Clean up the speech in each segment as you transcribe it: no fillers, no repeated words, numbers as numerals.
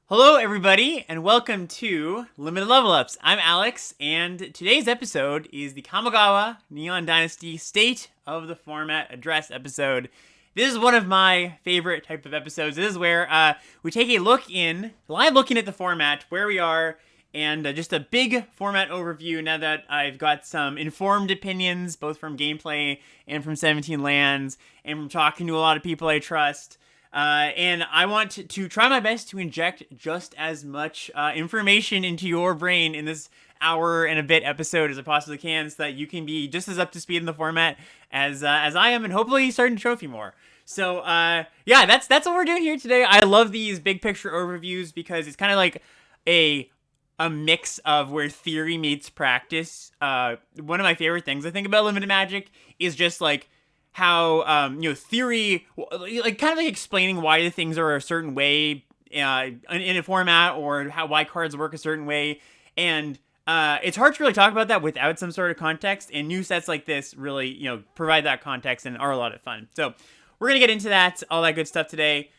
Hello, everybody, and welcome to Limited Level Ups. I'm Alex, and today's episode is the Kamigawa Neon Dynasty State of the Format Address episode. This is one of my favorite type of episodes. This is where we take a live look at the format, where we are, and just a big format overview now that I've got some informed opinions, both from gameplay and from 17 lands, and from talking to a lot of people I trust. And I want to try my best to inject just as much information into your brain in this hour and a bit episode as I possibly can, so that you can be just as up to speed in the format as I am, and hopefully starting to trophy more. So yeah, that's what we're doing here today. I love these big picture overviews because it's kind of like a mix of where theory meets practice. One of my favorite things I think about Limited Magic is just like how theory, like kind of like explaining why the things are a certain way in a format, or why cards work a certain way, and it's hard to really talk about that without some sort of context, and new sets like this really provide that context and are a lot of fun. So we're gonna get into that, all that good stuff today.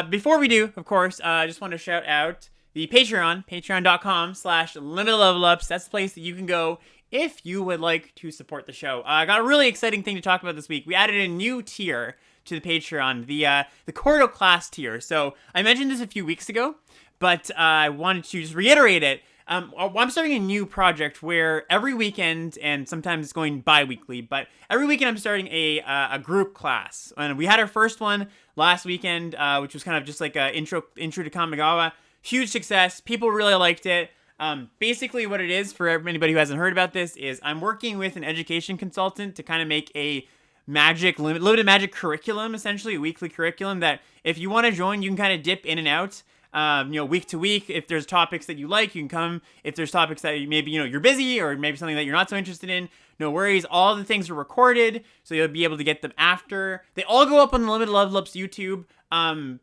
Before we do, of course, I just want to shout out the patreon.com/limitedlevelups. That's the place that you can go if you would like to support the show. I got a really exciting thing to talk about this week. We added a new tier to the Patreon, the Cordo class tier. So I mentioned this a few weeks ago, but I wanted to just reiterate it. I'm starting a new project where every weekend, and sometimes it's going bi-weekly, but every weekend I'm starting a group class. And we had our first one last weekend, which was kind of just like a intro to Kamigawa. Huge success. People really liked it. Basically what it is, for anybody who hasn't heard about this, is I'm working with an education consultant to kind of make a limited magic curriculum, essentially a weekly curriculum that if you want to join, you can kind of dip in and out, week to week. If there's topics that you like, you can come. If there's topics that maybe, you're busy, or maybe something that you're not so interested in, no worries. All the things are recorded, so you'll be able to get them after. They all go up on the Limited Level Ups YouTube,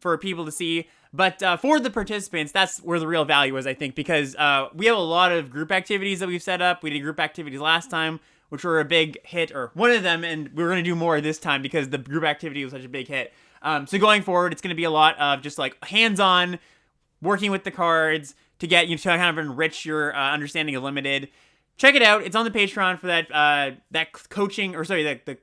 for people to see. But for the participants, that's where the real value is, I think, because we have a lot of group activities that we've set up. We did group activities last time, which were a big hit, or one of them, and we're going to do more this time because the group activity was such a big hit. So going forward, it's going to be a lot of just like hands-on, working with the cards to get you to kind of enrich your understanding of Limited. Check it out. It's on the Patreon for that coaching, or sorry, the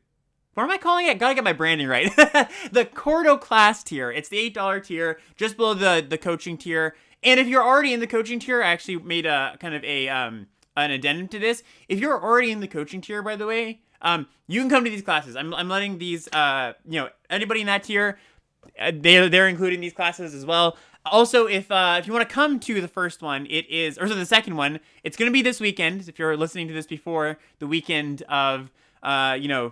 what am I calling it? Gotta get my branding right. The Cordo class tier. It's the $8 tier, just below the coaching tier. And if you're already in the coaching tier, I actually made a kind of an addendum to this. If you're already in the coaching tier, by the way, you can come to these classes. I'm letting these, anybody in that tier, they're including these classes as well. Also, if you want to come to the first one, the second one, it's going to be this weekend. If you're listening to this before the weekend of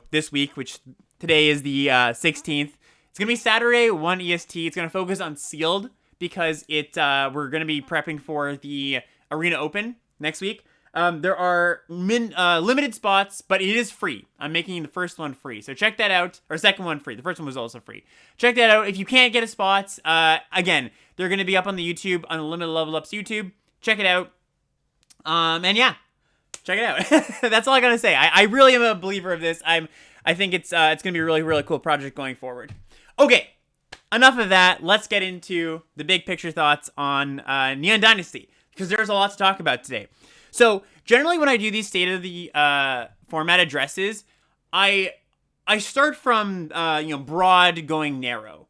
this week, which today is the 16th. It's gonna be Saturday, 1 EST. It's gonna focus on sealed because we're gonna be prepping for the Arena Open next week. There are limited spots, but it is free. I'm making the first one free, so check that out. Or second one free. The first one was also free. Check that out. If you can't get a spot, again, they're gonna be up on the YouTube, on the Limited Level Ups YouTube. Check it out. And yeah. Check it out. That's all I gotta say. I really am a believer of this. I think it's gonna be a really, really cool project going forward. Okay, enough of that. Let's get into the big picture thoughts on Neon Dynasty, because there's a lot to talk about today. So generally, when I do these state of the format addresses, I start from broad going narrow.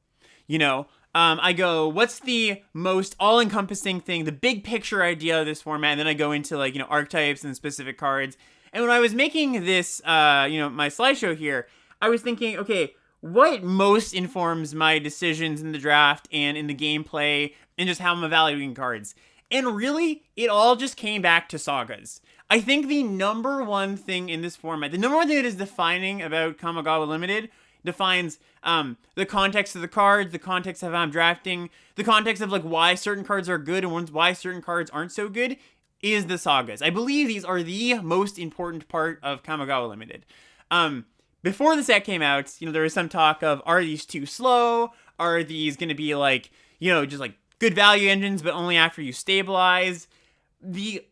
I go, what's the most all-encompassing thing, the big picture idea of this format, and then I go into archetypes and specific cards. And when I was making this, my slideshow here, I was thinking, okay, what most informs my decisions in the draft and in the gameplay and just how I'm evaluating cards? And really, it all just came back to sagas. I think the number one thing in this format, the number one thing that is defining about Kamigawa Limited, defines the context of the cards, the context of how I'm drafting, the context of why certain cards are good and why certain cards aren't so good, is the sagas. I believe these are the most important part of Kamigawa Limited. Before the set came out, there was some talk of, are these too slow? Are these going to be just good value engines, but only after you stabilize? In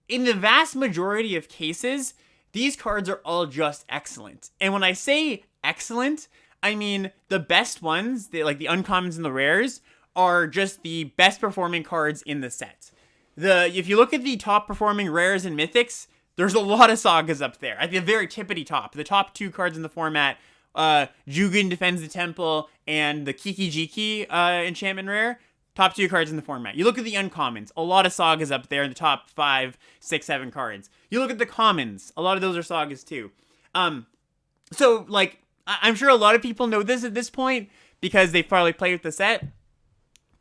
the vast majority of cases, these cards are all just excellent. And when I say excellent, I mean the best ones, the uncommons and the rares, are just the best performing cards in the set. If you look at the top performing rares and mythics, there's a lot of sagas up there at the very tippity top. The top 2 cards in the format, Jugen Defends the Temple and the Kiki Jiki enchantment rare, top 2 cards in the format. You look at the uncommons, a lot of sagas up there in the top 5, 6, 7 cards. You look at the commons, a lot of those are sagas too. So like, I'm sure a lot of people know this at this point because they've probably played with the set.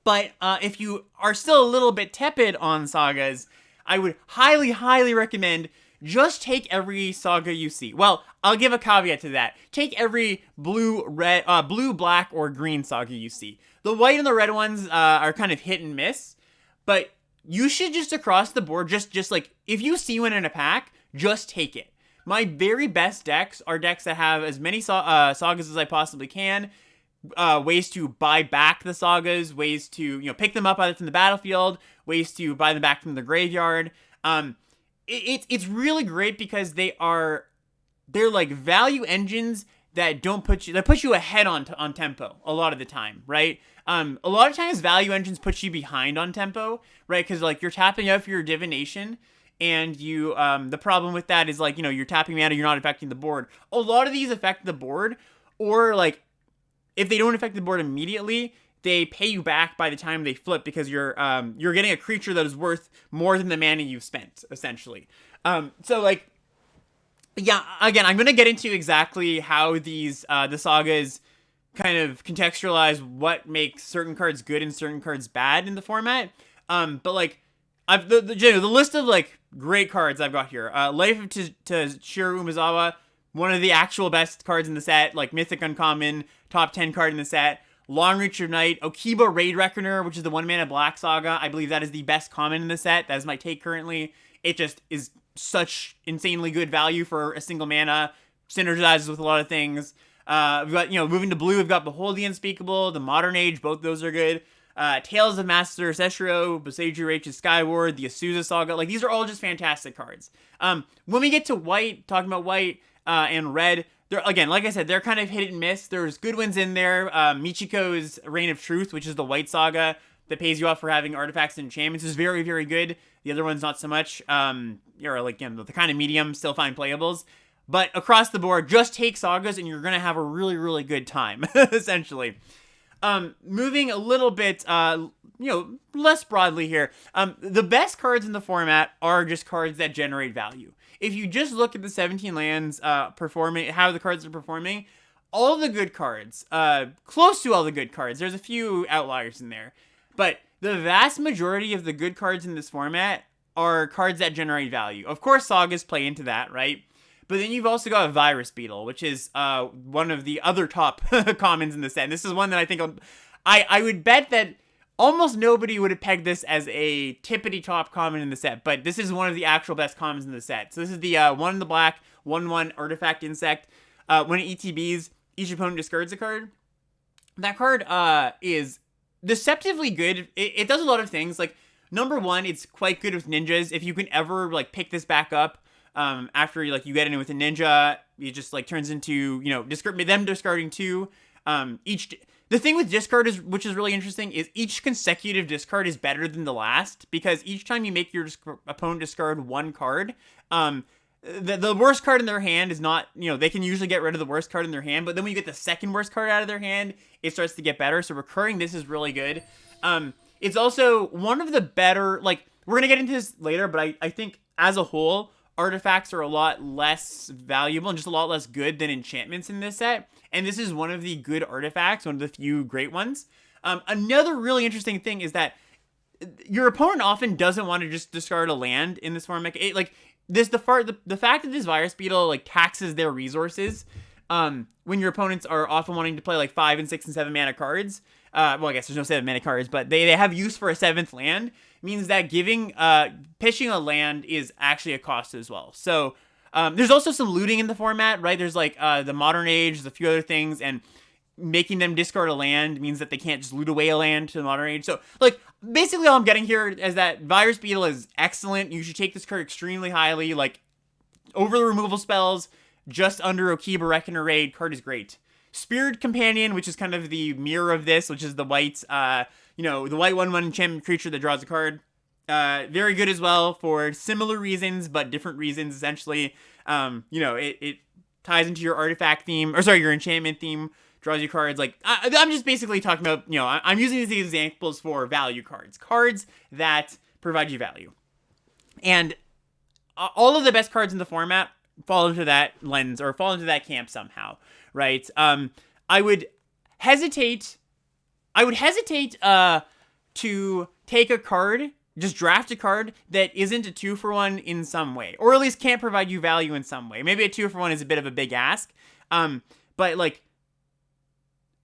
But if you are still a little bit tepid on sagas, I would highly, highly recommend just take every saga you see. Well, I'll give a caveat to that. Take every blue, black, or green saga you see. The white and the red ones are kind of hit and miss, but you should just across the board, just like, if you see one in a pack, just take it. My very best decks are decks that have as many sagas as I possibly can, ways to buy back the sagas, ways to, pick them up either from the battlefield, ways to buy them back from the graveyard. It's really great because they're like value engines that put you ahead on tempo a lot of the time, right? A lot of times value engines put you behind on tempo, right? Because like you're tapping out for your divination, and you the problem with that is like, you're tapping mana, you're not affecting the board. A lot of these affect the board, or like if they don't affect the board immediately, they pay you back by the time they flip because you're getting a creature that is worth more than the mana you've spent, essentially. So like, yeah, again, I'm gonna get into exactly how these the sagas kind of contextualize what makes certain cards good and certain cards bad in the format. But like, the list of like great cards I've got here. Life of Toshiro Umezawa, one of the actual best cards in the set, like mythic uncommon, top 10 card in the set. Long Reach of Night, Okiba Raid Reckoner, which is the 1 mana black saga. I believe that is the best common in the set. That is my take currently. It just is such insanely good value for a single mana. Synergizes with a lot of things. We've got, moving to blue, we've got Behold the Unspeakable, the Modern Age, both those are good. Tales of Master Seshiro, Boseiju Reichi's Skyward, the Asuza Saga. Like, these are all just fantastic cards. When we get to white, talking about white and red, they're, again, like I said, they're kind of hit and miss. There's good ones in there. Michiko's Reign of Truth, which is the white saga that pays you off for having artifacts and enchantments, is very, very good. The other one's not so much. Or like, the kind of medium, still fine playables. But across the board, just take sagas and you're going to have a really, really good time, essentially. Moving a little bit, less broadly here. The best cards in the format are just cards that generate value. If you just look at the 17 lands performing, how the cards are performing, all the good cards, close to all the good cards, there's a few outliers in there, but the vast majority of the good cards in this format are cards that generate value. Of course, sagas play into that, right? But then you've also got a Virus Beetle, which is one of the other top commons in the set. And this is one that I think I would bet that almost nobody would have pegged this as a tippity-top common in the set, but this is one of the actual best commons in the set. So this is the 1 in the black, 1/1 artifact insect. When it ETBs, each opponent discards a card. That card is deceptively good. It does a lot of things. Like, number one, it's quite good with ninjas. If you can ever like pick this back up after you get in with a ninja, it just like turns into discarding 2. The thing with discard which is really interesting, is each consecutive discard is better than the last, because each time you make your opponent discard 1 card, the worst card in their hand is not, they can usually get rid of the worst card in their hand, but then when you get the second worst card out of their hand, it starts to get better. So recurring this is really good. It's also one of the better, like, we're going to get into this later, but I think as a whole, artifacts are a lot less valuable and just a lot less good than enchantments in this set. And this is one of the good artifacts, one of the few great ones. Another really interesting thing is that your opponent often doesn't want to just discard a land in this format. The fact that this Virus Beetle like taxes their resources when your opponents are often wanting to play like 5 and 6 and 7 mana cards. Well, I guess there's no 7 mana cards, but they have use for a 7th land, means that pitching a land is actually a cost as well. So there's also some looting in the format, right? There's like the Modern Age, there's a few other things, and making them discard a land means that they can't just loot away a land to the Modern Age. So like basically all I'm getting here is that Virus Beetle is excellent. You should take this card extremely highly, like over the removal spells, just under Okiba Reckoner Raid. Card is great. Spirit Companion, which is kind of the mirror of this, which is the white the white 1/1 enchantment creature that draws a card. Very good as well for similar reasons, but different reasons, essentially. It ties into your artifact theme, or sorry, your enchantment theme, draws you cards. Like, I'm just basically talking about, I'm using these examples for value cards that provide you value. And all of the best cards in the format fall into that lens, or fall into that camp somehow, right? I would hesitate to take a card, just draft a card that isn't a 2-for-1 in some way, or at least can't provide you value in some way. Maybe a 2-for-1 is a bit of a big ask, but like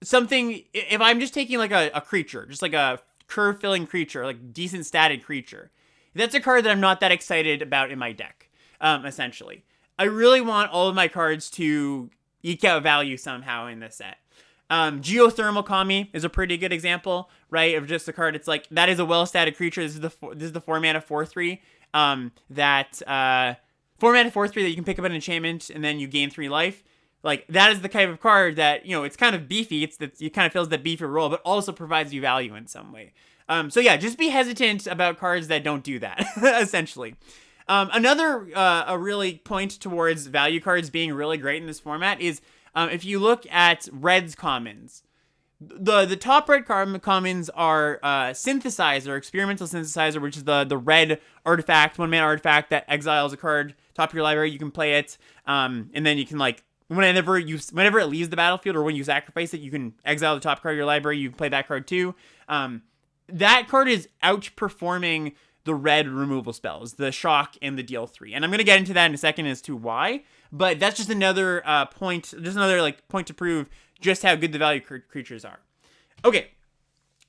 something, if I'm just taking like a creature, just like a curve filling creature, like decent statted creature, that's a card that I'm not that excited about in my deck, essentially. I really want all of my cards to eke out value somehow in this set. Geothermal Kami is a pretty good example, right? Of just a card. It's like, that is a well-statted creature. This is the 4-mana 4/3. 4-mana 4/3 that you can pick up an enchantment and then you gain 3 life. Like, that is the type of card that, it's kind of beefy. It kind of fills that beefy role, but also provides you value in some way. So yeah, just be hesitant about cards that don't do that, essentially. Another a really point towards value cards being really great in this format is if you look at Red's commons. The top red commons are Synthesizer, Experimental Synthesizer, which is the red artifact, 1-mana artifact that exiles a card top of your library. You can play it, and then you can, like, whenever it leaves the battlefield or when you sacrifice it, you can exile the top card of your library. You can play that card too. That card is outperforming the red removal spells, the Shock and the Deal 3. And I'm going to get into that in a second as to why, but that's just another point to prove just how good the value creatures are. Okay,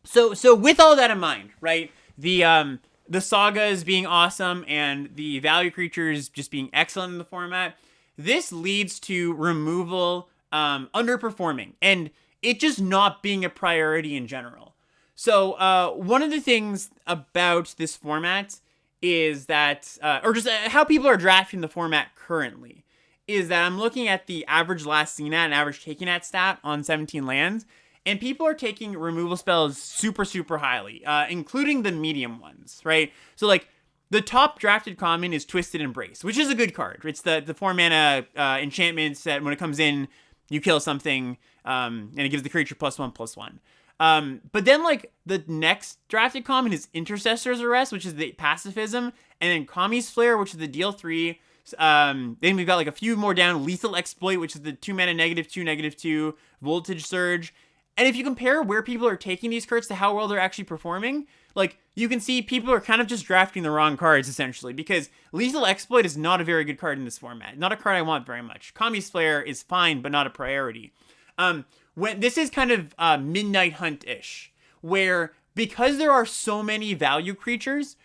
so with all that in mind, right, the sagas being awesome and the value creatures just being excellent in the format, this leads to removal underperforming, and it just not being a priority in general. So one of the things about this format is that, or just how people are drafting the format currently, is that I'm looking at the average last seen at and average taken at stat on 17 lands, and people are taking removal spells super, super highly, including the medium ones, right? So, like, the top drafted common is Twisted Embrace, which is a good card. It's the 4-mana enchantment that when it comes in, you kill something, and it gives the creature +1/+1. But then, like, the next drafted common is Intercessor's Arrest, which is the pacifism, and then Kami's Flare, which is the Deal 3. Then we've got, like, a few more down. Lethal Exploit, which is the 2-mana -2/-2 Voltage Surge. And if you compare where people are taking these cards to how well they're actually performing, like, you can see people are kind of just drafting the wrong cards, essentially, because Lethal Exploit is not a very good card in this format. Not a card I want very much. Kami's Flare is fine, but not a priority. When this is kind of Midnight Hunt-ish, where because there are so many value creatures,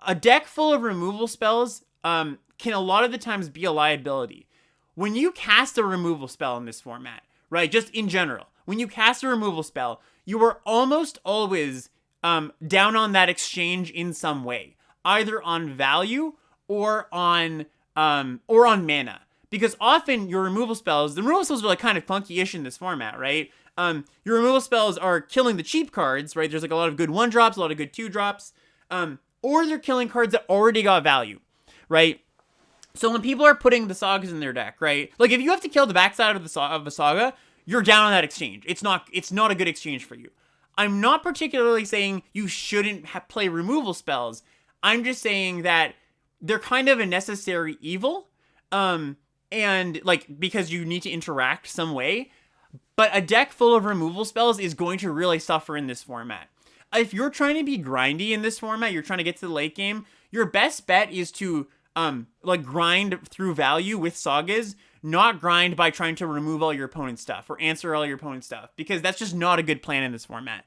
a deck full of removal spells can a lot of the times be a liability. When you cast a removal spell in this format, right, just in general, when you cast a removal spell, you are almost always down on that exchange in some way, either on value or on mana. Because often your removal spells, the removal spells are like kind of clunky-ish in this format, right? Your removal spells are killing the cheap cards, right? There's like a lot of good 1-drops, a lot of good 2-drops, or they're killing cards that already got value, right? So when people are putting the sagas in their deck, right? Like, if you have to kill the backside of the saga, you're down on that exchange. It's not a good exchange for you. I'm not particularly saying you shouldn't play removal spells. I'm just saying that they're kind of a necessary evil. And, like, because you need to interact some way. But a deck full of removal spells is going to really suffer in this format. If you're trying to be grindy in this format, you're trying to get to the late game, your best bet is to, grind through value with sagas, not grind by trying to remove all your opponent's stuff or answer all your opponent's stuff, because that's just not a good plan in this format.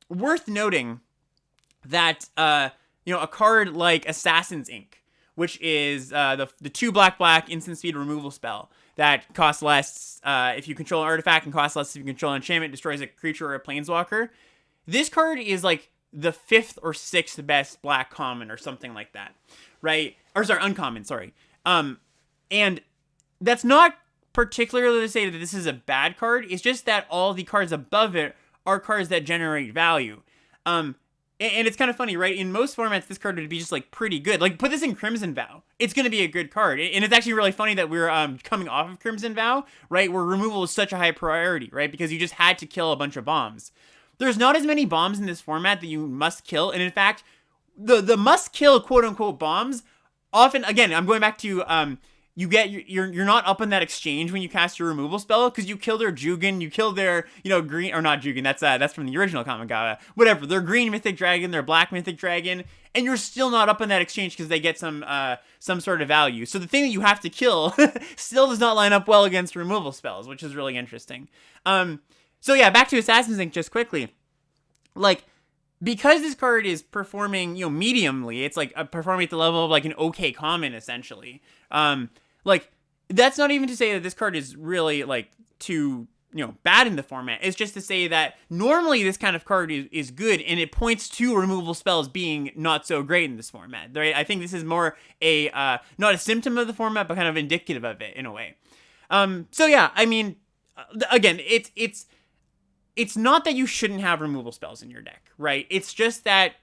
Worth noting that, a card like Assassin's Ink, which is the 2 black instant speed removal spell that costs less if you control an artifact and costs less if you control an enchantment, destroys a creature or a planeswalker. This card is like the 5th or 6th best black common or something like that, right? Or sorry, uncommon, sorry. And that's not particularly to say that this is a bad card. It's just that all the cards above it are cards that generate value. And it's kind of funny, right? In most formats, this card would be just like pretty good. Like put this in Crimson Vow, it's going to be a good card. And it's actually really funny that we're coming off of Crimson Vow, right? Where removal is such a high priority, right? Because you just had to kill a bunch of bombs. There's not as many bombs in this format that you must kill, and in fact, the must kill quote unquote bombs often, again, I'm going back to you're not up in that exchange when you cast your removal spell because you kill their Jugen, you kill their green, or not Jugen, that's from the original Kamigawa, whatever, their green mythic dragon, their black mythic dragon, and you're still not up in that exchange because they get some sort of value. So the thing that you have to kill still does not line up well against removal spells, which is really interesting. So yeah, back to Assassin's Ink just quickly. Like, because this card is performing, mediumly, it's like performing at the level of like an okay common, essentially. Like, that's not even to say that this card is really like too, bad in the format. It's just to say that normally this kind of card is good, and it points to removal spells being not so great in this format. Right? I think this is more a, not a symptom of the format, but kind of indicative of it in a way. So yeah, I mean, again, it's not that you shouldn't have removal spells in your deck, right? It's just that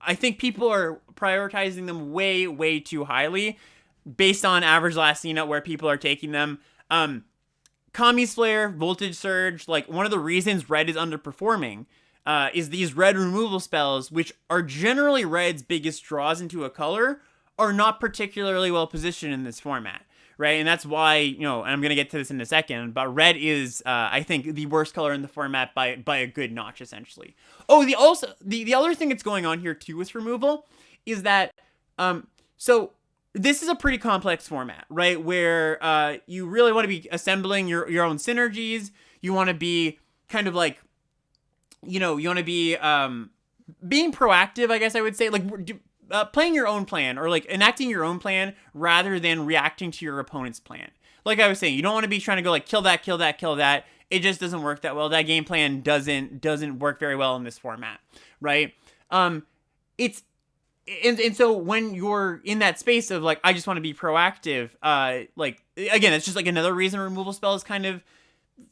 I think people are prioritizing them way, way too highly based on average last seen at where people are taking them. Kami's Flare, Voltage Surge, like one of the reasons red is underperforming is these red removal spells, which are generally red's biggest draws into a color, are not particularly well positioned in this format. Right, and that's why, and I'm going to get to this in a second, but red is, I think, the worst color in the format by a good notch, essentially. Oh, the other thing that's going on here, too, with removal is that, so this is a pretty complex format, right, where you really want to be assembling your own synergies. You want to be kind of like, you want to be being proactive, I guess I would say, like, playing your own plan, or like enacting your own plan rather than reacting to your opponent's plan. Like I was saying, you don't want to be trying to go like kill that. It just doesn't work that well. That game plan doesn't work very well in this format, right? It's and so when you're in that space of like, I just want to be proactive, like again, it's just like another reason removal spells kind of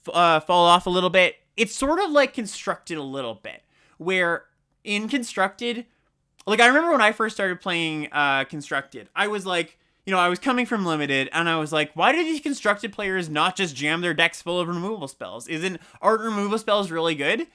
fall off a little bit. It's sort of like Constructed a little bit, where in Constructed, like, I remember when I first started playing Constructed, I was like, I was coming from Limited, and I was like, why do these Constructed players not just jam their decks full of removal spells? Aren't removal spells really good?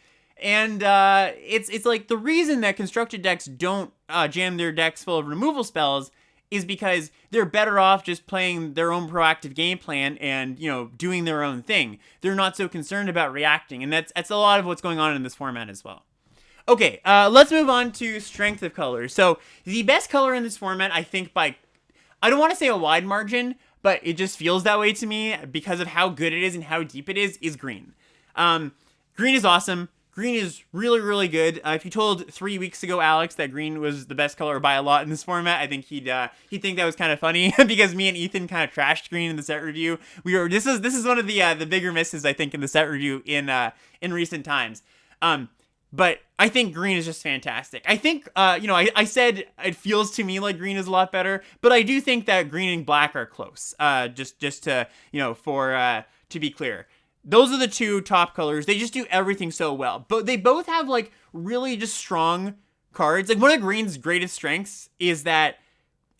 And it's like the reason that Constructed decks don't jam their decks full of removal spells is because they're better off just playing their own proactive game plan and, doing their own thing. They're not so concerned about reacting, and that's a lot of what's going on in this format as well. Okay, let's move on to Strength of Colors. So the best color in this format, I think I don't want to say a wide margin, but it just feels that way to me because of how good it is and how deep it is green. Green is awesome. Green is really, really good. If you told 3 weeks ago, Alex, that green was the best color by a lot in this format, I think he'd think that was kind of funny because me and Ethan kind of trashed green in the set review. This is one of the bigger misses, I think, in the set review in recent times. But I think green is just fantastic. I think, I said it feels to me like green is a lot better, but I do think that green and black are close. Just to, to be clear. Those are the two top colors. They just do everything so well. But they both have, like, really just strong cards. Like, one of green's greatest strengths is that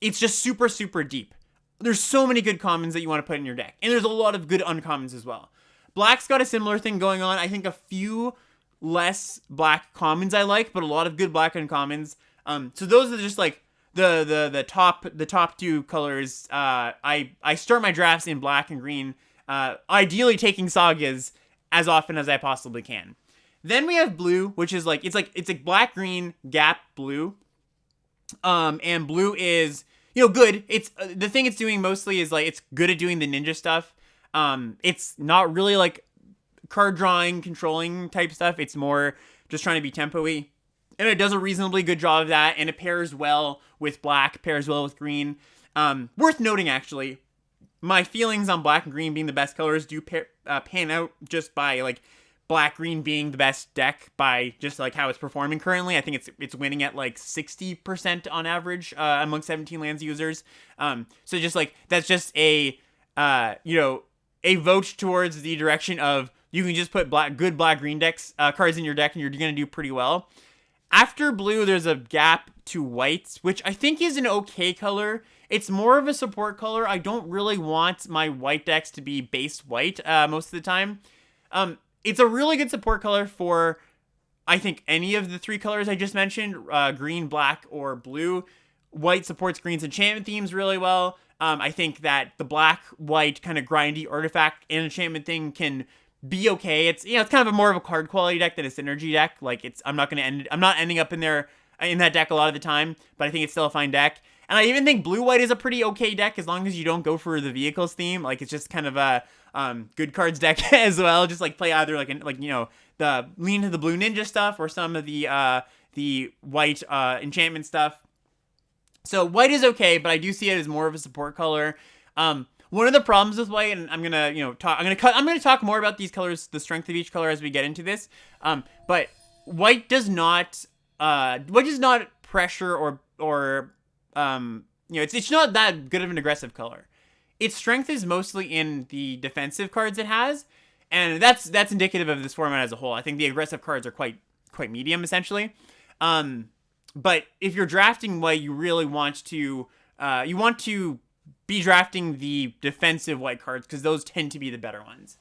it's just super, super deep. There's so many good commons that you want to put in your deck. And there's a lot of good uncommons as well. Black's got a similar thing going on. I think a few less black commons I like, but a lot of good black uncommons. So those are just like the top two colors. I start my drafts in black and green, ideally taking sagas as often as I possibly can. Then we have blue, which is like it's a black green gap blue. And blue is good. It's the thing it's doing mostly is like it's good at doing the ninja stuff. It's not really like card drawing, controlling type stuff. It's more just trying to be tempo-y. And it does a reasonably good job of that, and it pairs well with black, pairs well with green. Worth noting, actually, my feelings on black and green being the best colors do pan out just by, like, black-green being the best deck by just, like, how it's performing currently. I think it's winning at, like, 60% on average among 17 lands users. So just, like, that's just a vote towards the direction of you can just put good black-green decks cards in your deck, and you're going to do pretty well. After blue, there's a gap to whites, which I think is an okay color. It's more of a support color. I don't really want my white decks to be base white most of the time. It's a really good support color for, I think, any of the 3 colors I just mentioned, green, black, or blue. White supports green's enchantment themes really well. I think that the black-white kind of grindy artifact and enchantment thing can be okay. It's it's kind of more of a card quality deck than a synergy deck. Like I'm not ending up in that deck a lot of the time, but I think it's still a fine deck. And I even think blue-white is a pretty okay deck as long as you don't go for the vehicles theme. Like it's just kind of a good cards deck as well. Just like play either the lean to the blue ninja stuff or some of the white enchantment stuff. So white is okay, but I do see it as more of a support color. One of the problems with white, and I'm gonna talk more about these colors, the strength of each color as we get into this. But white does not pressure or it's not that good of an aggressive color. Its strength is mostly in the defensive cards it has, and that's indicative of this format as a whole. I think the aggressive cards are quite medium essentially. But if you're drafting white, you really want to be drafting the defensive white cards because those tend to be the better ones.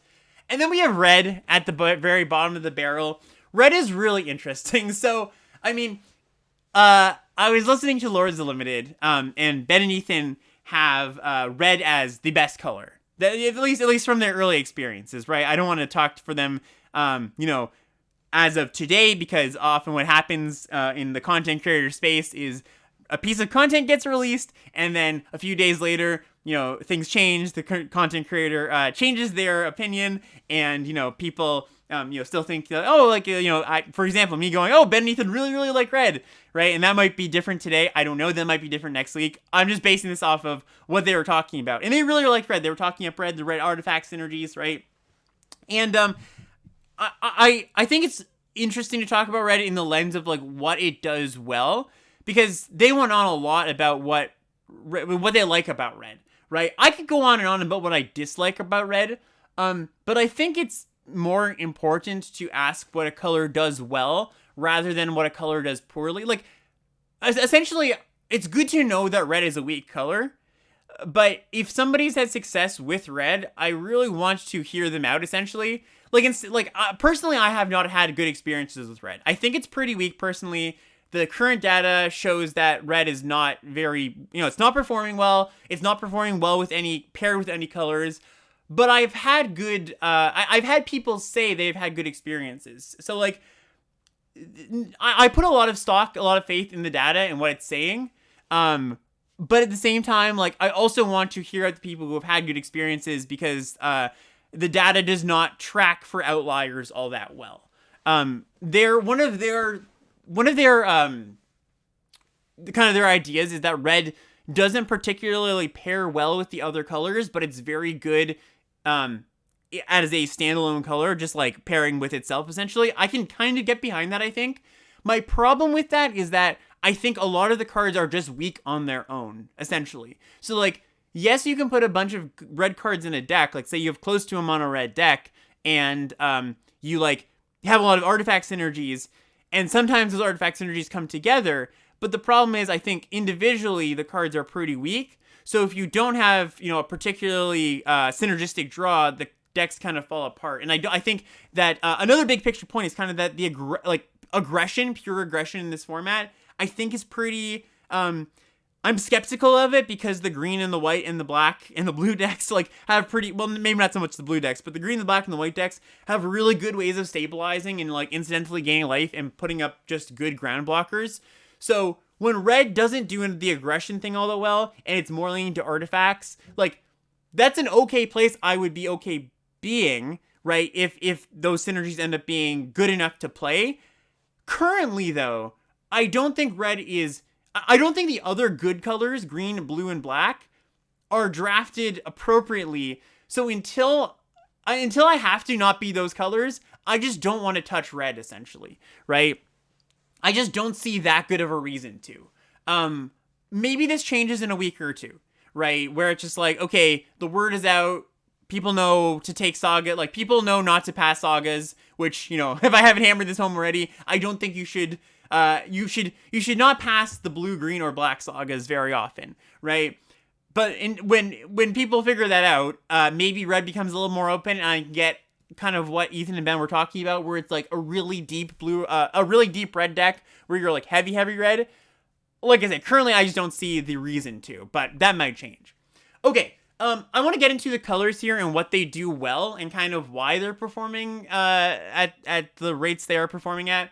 And then we have red at the very bottom of the barrel. Red is really interesting. So, I mean, I was listening to Lords of Limited, and Ben and Ethan have red as the best color. At least from their early experiences, right? I don't want to talk for them, as of today, because often what happens in the content creator space is a piece of content gets released, and then a few days later, things change. The content creator changes their opinion, and people, still think that, for example, me going, Ben and Ethan really, really like red, right? And that might be different today. I don't know. That might be different next week. I'm just basing this off of what they were talking about, and they really liked red. They were talking up red, the red artifact synergies, right? And I think it's interesting to talk about red in the lens of like what it does well, because they went on a lot about what they like about red, right? I could go on and on about what I dislike about red, but I think it's more important to ask what a color does well rather than what a color does poorly. Like, essentially, it's good to know that red is a weak color, but if somebody's had success with red, I really want to hear them out, essentially. Personally, I have not had good experiences with red. I think it's pretty weak, personally. The current data shows that red is not very, it's not performing well. It's not performing well paired with any colors. But I've had I've had people say they've had good experiences. So, like, I put a lot of faith in the data and what it's saying. But at the same time, like, I also want to hear out the people who have had good experiences, because the data does not track for outliers all that well. One of their ideas is that red doesn't particularly pair well with the other colors, but it's very good as a standalone color, just like pairing with itself, essentially. I can kind of get behind that, I think. My problem with that is that I think a lot of the cards are just weak on their own, essentially. So, like, yes, you can put a bunch of red cards in a deck. Like, say you have close to a mono red deck, and you have a lot of artifact synergies, and sometimes those artifact synergies come together. But the problem is, I think individually the cards are pretty weak. So if you don't have a particularly synergistic draw, the decks kind of fall apart. And I think that another big picture point is kind of that the pure aggression in this format, I think is pretty. I'm skeptical of it because the green and the white and the black and the blue decks have pretty, well, maybe not so much the blue decks, but the green, the black, and the white decks have really good ways of stabilizing and incidentally gaining life and putting up just good ground blockers. So when red doesn't do the aggression thing all that well, and it's more leaning to artifacts, that's an okay place I would be okay being, right? If those synergies end up being good enough to play. Currently, though, I don't think the other good colors, green, blue, and black, are drafted appropriately. So until I have to not be those colors, I just don't want to touch red, essentially, right? I just don't see that good of a reason to. Maybe this changes in a week or two, right? Where it's just okay, the word is out, people know to take Saga, like, people know not to pass Sagas, which, you know, if I haven't hammered this home already, I don't think you should not pass the blue, green, or black Sagas very often, right? But when people figure that out, maybe red becomes a little more open, and I get kind of what Ethan and Ben were talking about, where it's like a really deep blue, a really deep red deck, where you're like heavy red. Like I said, currently I just don't see the reason to, but that might change. Okay. I want to get into the colors here and what they do well and kind of why they're performing at the rates they are performing at.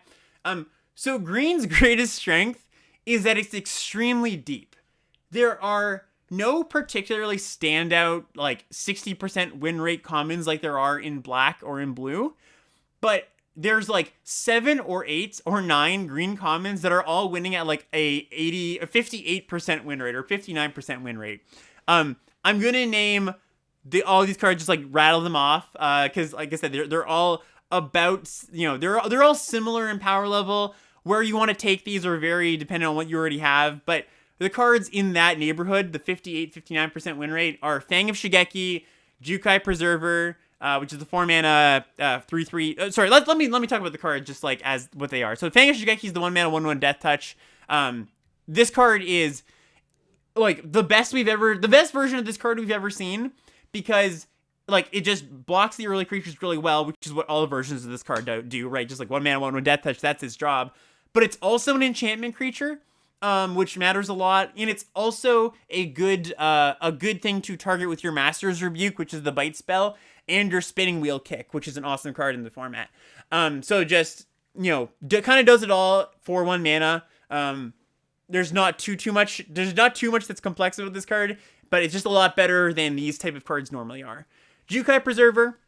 So green's greatest strength is that it's extremely deep. There are no particularly standout like 60% win rate commons like there are in black or in blue, but there's like 7 or 8 or 9 green commons that are all winning at like a 58% win rate or 59% win rate. I'm gonna name all these cards, just like rattle them off, because like I said, they're all about, you know, they're all similar in power level. Where you want to take these are very dependent on what you already have, but the cards in that neighborhood, the 58-59% win rate, are Fang of Shigeki, Jukai Preserver, which is the 4-mana 3/3. Sorry, let me talk about the cards just like as what they are. So Fang of Shigeki is the 1-mana 1/1 Death Touch. This card is like the best version of this card we've ever seen, because like it just blocks the early creatures really well, which is what all the versions of this card do, right? Just like 1-mana 1/1 Death Touch, that's its job. But it's also an enchantment creature, which matters a lot, and it's also a good thing to target with your Master's Rebuke, which is the bite spell, and your Spinning Wheel Kick, which is an awesome card in the format. So just, you know, kind of does it all for 1 mana. There's not too much that's complex about this card, but it's just a lot better than these type of cards normally are. Jukai Preserver,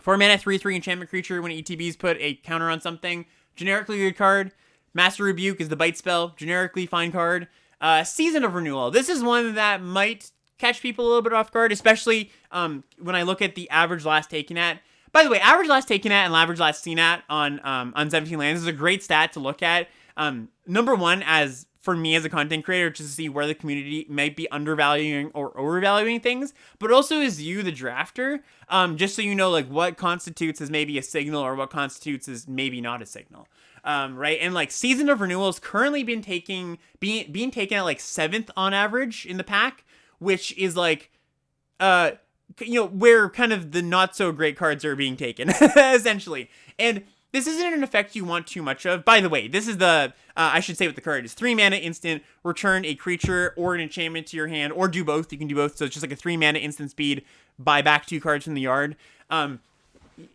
4-mana 3/3 enchantment creature. When ETBs put a counter on something, generically good card. Master Rebuke is the bite spell, generically fine card. Season of Renewal. This is one that might catch people a little bit off guard, especially when I look at the average last taken at. By the way, average last taken at and average last seen at on 17 lands is a great stat to look at. Number one, as for me as a content creator, just to see where the community might be undervaluing or overvaluing things, but also as you, the drafter, just so you know like what constitutes as maybe a signal or what constitutes as maybe not a signal. Right, and like Season of Renewal is currently being taken at like 7th on average in the pack, which is like, you know, where kind of the not so great cards are being taken, essentially. And this isn't an effect you want too much of. By the way, this is the, I should say what the card is. 3-mana instant, return a creature or an enchantment to your hand, or do both. You can do both, so it's just like a 3-mana instant speed, buy back 2 cards from the yard.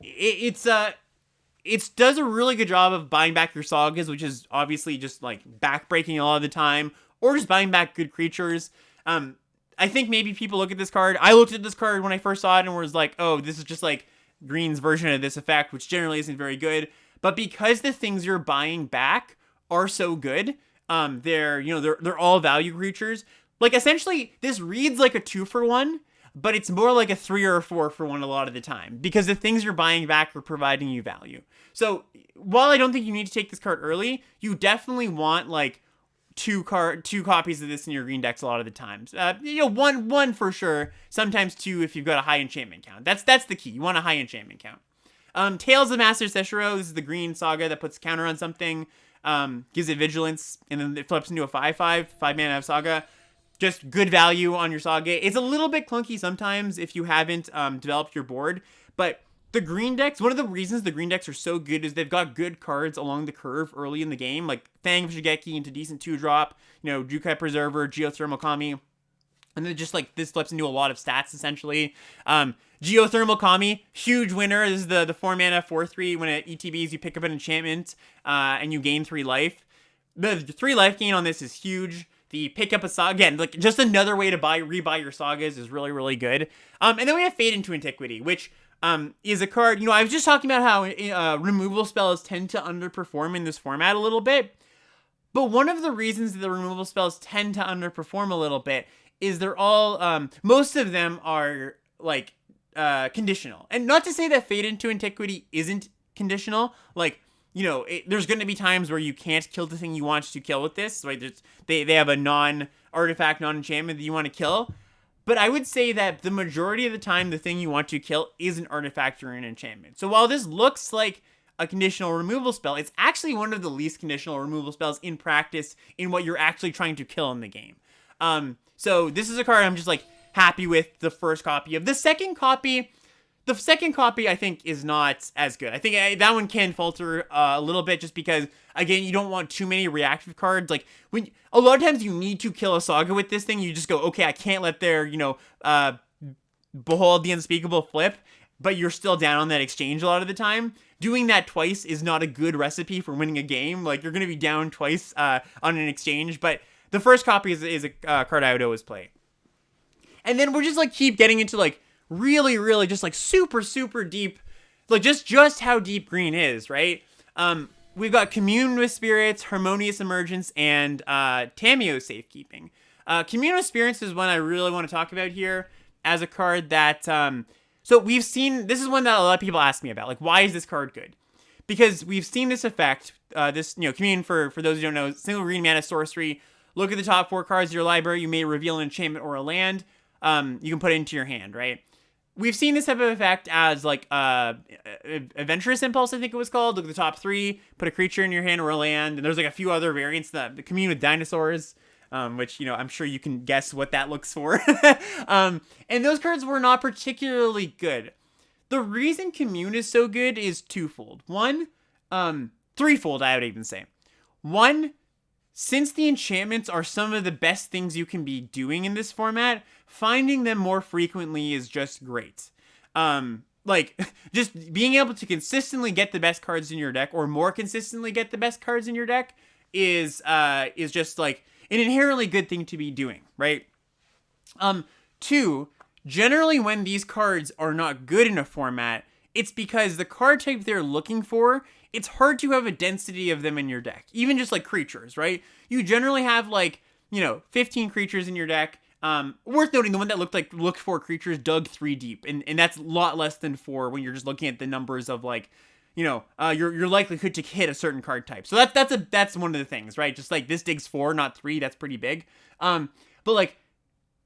It does a really good job of buying back your Sagas, which is obviously just like backbreaking a lot of the time, or just buying back good creatures. I think maybe people look at this card. I looked at this card when I first saw it and was like, oh, this is just like Green's version of this effect, which generally isn't very good. But because the things you're buying back are so good, they're all value creatures. Like essentially, this reads like a 2-for-1, but it's more like a 3 or a 4-for-1 a lot of the time, because the things you're buying back are providing you value. So while I don't think you need to take this card early, you definitely want like two copies of this in your green decks a lot of the times. One for sure, sometimes 2 if you've got a high enchantment count. That's the key. You want a high enchantment count. Tales of Master Seshiro, this is the green saga that puts counter on something, gives it vigilance, and then it flips into a 5-mana saga. Just good value on your saga. It's a little bit clunky sometimes if you haven't developed your board, but the green decks, one of the reasons the green decks are so good is they've got good cards along the curve early in the game, like Fang of Shigeki into decent 2-drop, Jukai Preserver, Geothermal Kami, and then just like this flips into a lot of stats essentially. Geothermal Kami, huge winner. This is the 4-mana 4/3. When it ETBs, you pick up an enchantment and you gain 3 life. The 3 life gain on this is huge. The pick up a saga, again, like just another way to rebuy your sagas is really, really good. And then we have Fade into Antiquity, which is a card, I was just talking about how removal spells tend to underperform in this format a little bit. But one of the reasons that the removal spells tend to underperform a little bit is they're all, most of them are like conditional. And not to say that Fade into Antiquity isn't conditional, like, there's going to be times where you can't kill the thing you want to kill with this. Right? They have a non-artifact, non-enchantment that you want to kill. But I would say that the majority of the time, the thing you want to kill is an artifact or an enchantment. So while this looks like a conditional removal spell, it's actually one of the least conditional removal spells in practice in what you're actually trying to kill in the game. So this is a card I'm just like happy with the first copy of. The second copy, I think, is not as good. I think that one can falter a little bit just because, again, you don't want too many reactive cards. Like, when a lot of times you need to kill a Saga with this thing, you just go, okay, I can't let their, Behold the Unspeakable flip, but you're still down on that exchange a lot of the time. Doing that twice is not a good recipe for winning a game. Like, you're going to be down twice on an exchange, but the first copy is a card I would always play. And then we're just, like, keep getting into, like, really, really just, like, super, super deep, like, just how deep green is, right? We've got Commune with Spirits, Harmonious Emergence, and Tamiyo Safekeeping. Commune with Spirits is one I really want to talk about here as a card that, so we've seen, this is one that a lot of people ask me about, like, why is this card good? Because we've seen this effect, Commune, for those who don't know, single green mana sorcery. Look at the top 4 cards of your library, you may reveal an enchantment or a land, you can put it into your hand, right? We've seen this type of effect as, like, Adventurous Impulse, I think it was called. Look at the top 3, put a creature in your hand or a land, and there's, like, a few other variants, the Commune with Dinosaurs, which, I'm sure you can guess what that looks for. And those cards were not particularly good. The reason Commune is so good is twofold. One, threefold, I would even say. One, since the enchantments are some of the best things you can be doing in this format, finding them more frequently is just great. Just being able to consistently get the best cards in your deck, or more consistently get the best cards in your deck, is just, like, an inherently good thing to be doing, right? Two, generally when these cards are not good in a format, it's because the card type they're looking for, it's hard to have a density of them in your deck. Even just, like, creatures, right? You generally have, like, 15 creatures in your deck. Worth noting, the one that looked for creatures dug 3 deep, and that's a lot less than 4 when you're just looking at the numbers of, like, your likelihood to hit a certain card type. So that's one of the things, right? Just like this digs 4, not 3. That's pretty big. But, like,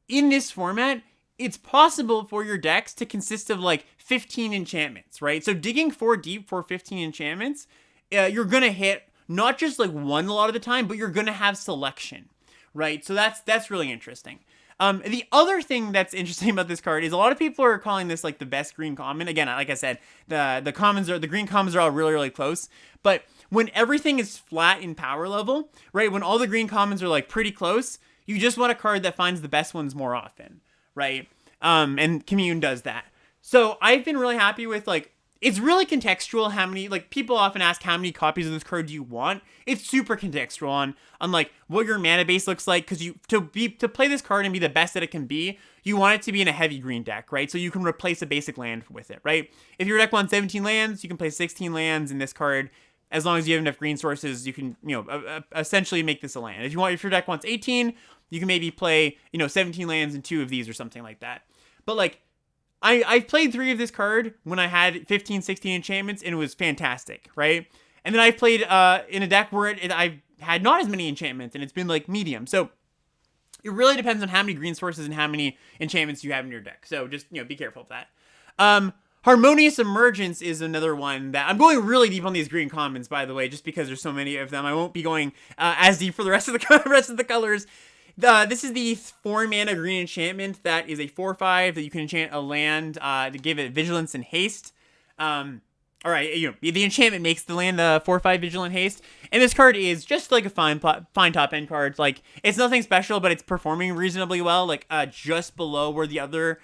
in this format, it's possible for your decks to consist of, like, 15 enchantments, right? So digging 4 deep for 15 enchantments, you're gonna hit not just, like, one a lot of the time, but you're gonna have selection, right? So that's really interesting. The other thing that's interesting about this card is a lot of people are calling this, like, the best green common. Again, like I said, the green commons are all really, really close. But when everything is flat in power level, right? When all the green commons are, like, pretty close, you just want a card that finds the best ones more often, right? And Commune does that. So I've been really happy with, like, it's really contextual how many, like, people often ask how many copies of this card do you want. It's super contextual on like, what your mana base looks like, because to play this card and be the best that it can be, you want it to be in a heavy green deck, right? So you can replace a basic land with it, right? If your deck wants 17 lands, you can play 16 lands in this card. As long as you have enough green sources, you can, essentially make this a land. If your deck wants 18, you can maybe play, 17 lands and 2 of these or something like that. But, like, I've played 3 of this card when I had 15, 16 enchantments, and it was fantastic, right? And then I've played in a deck where I've had not as many enchantments, and it's been, like, medium. So it really depends on how many green sources and how many enchantments you have in your deck. So just, be careful of that. Harmonious Emergence is another one that I'm going really deep on these green commons, by the way, just because there's so many of them. I won't be going as deep for the rest of the colors. This is the 4 mana green enchantment that is a 4/5 that you can enchant a land to give it vigilance and haste. Alright, the enchantment makes the land 4/5 vigilant haste, and this card is just like a fine top end card. Like, it's nothing special, but it's performing reasonably well. Like, just below where the other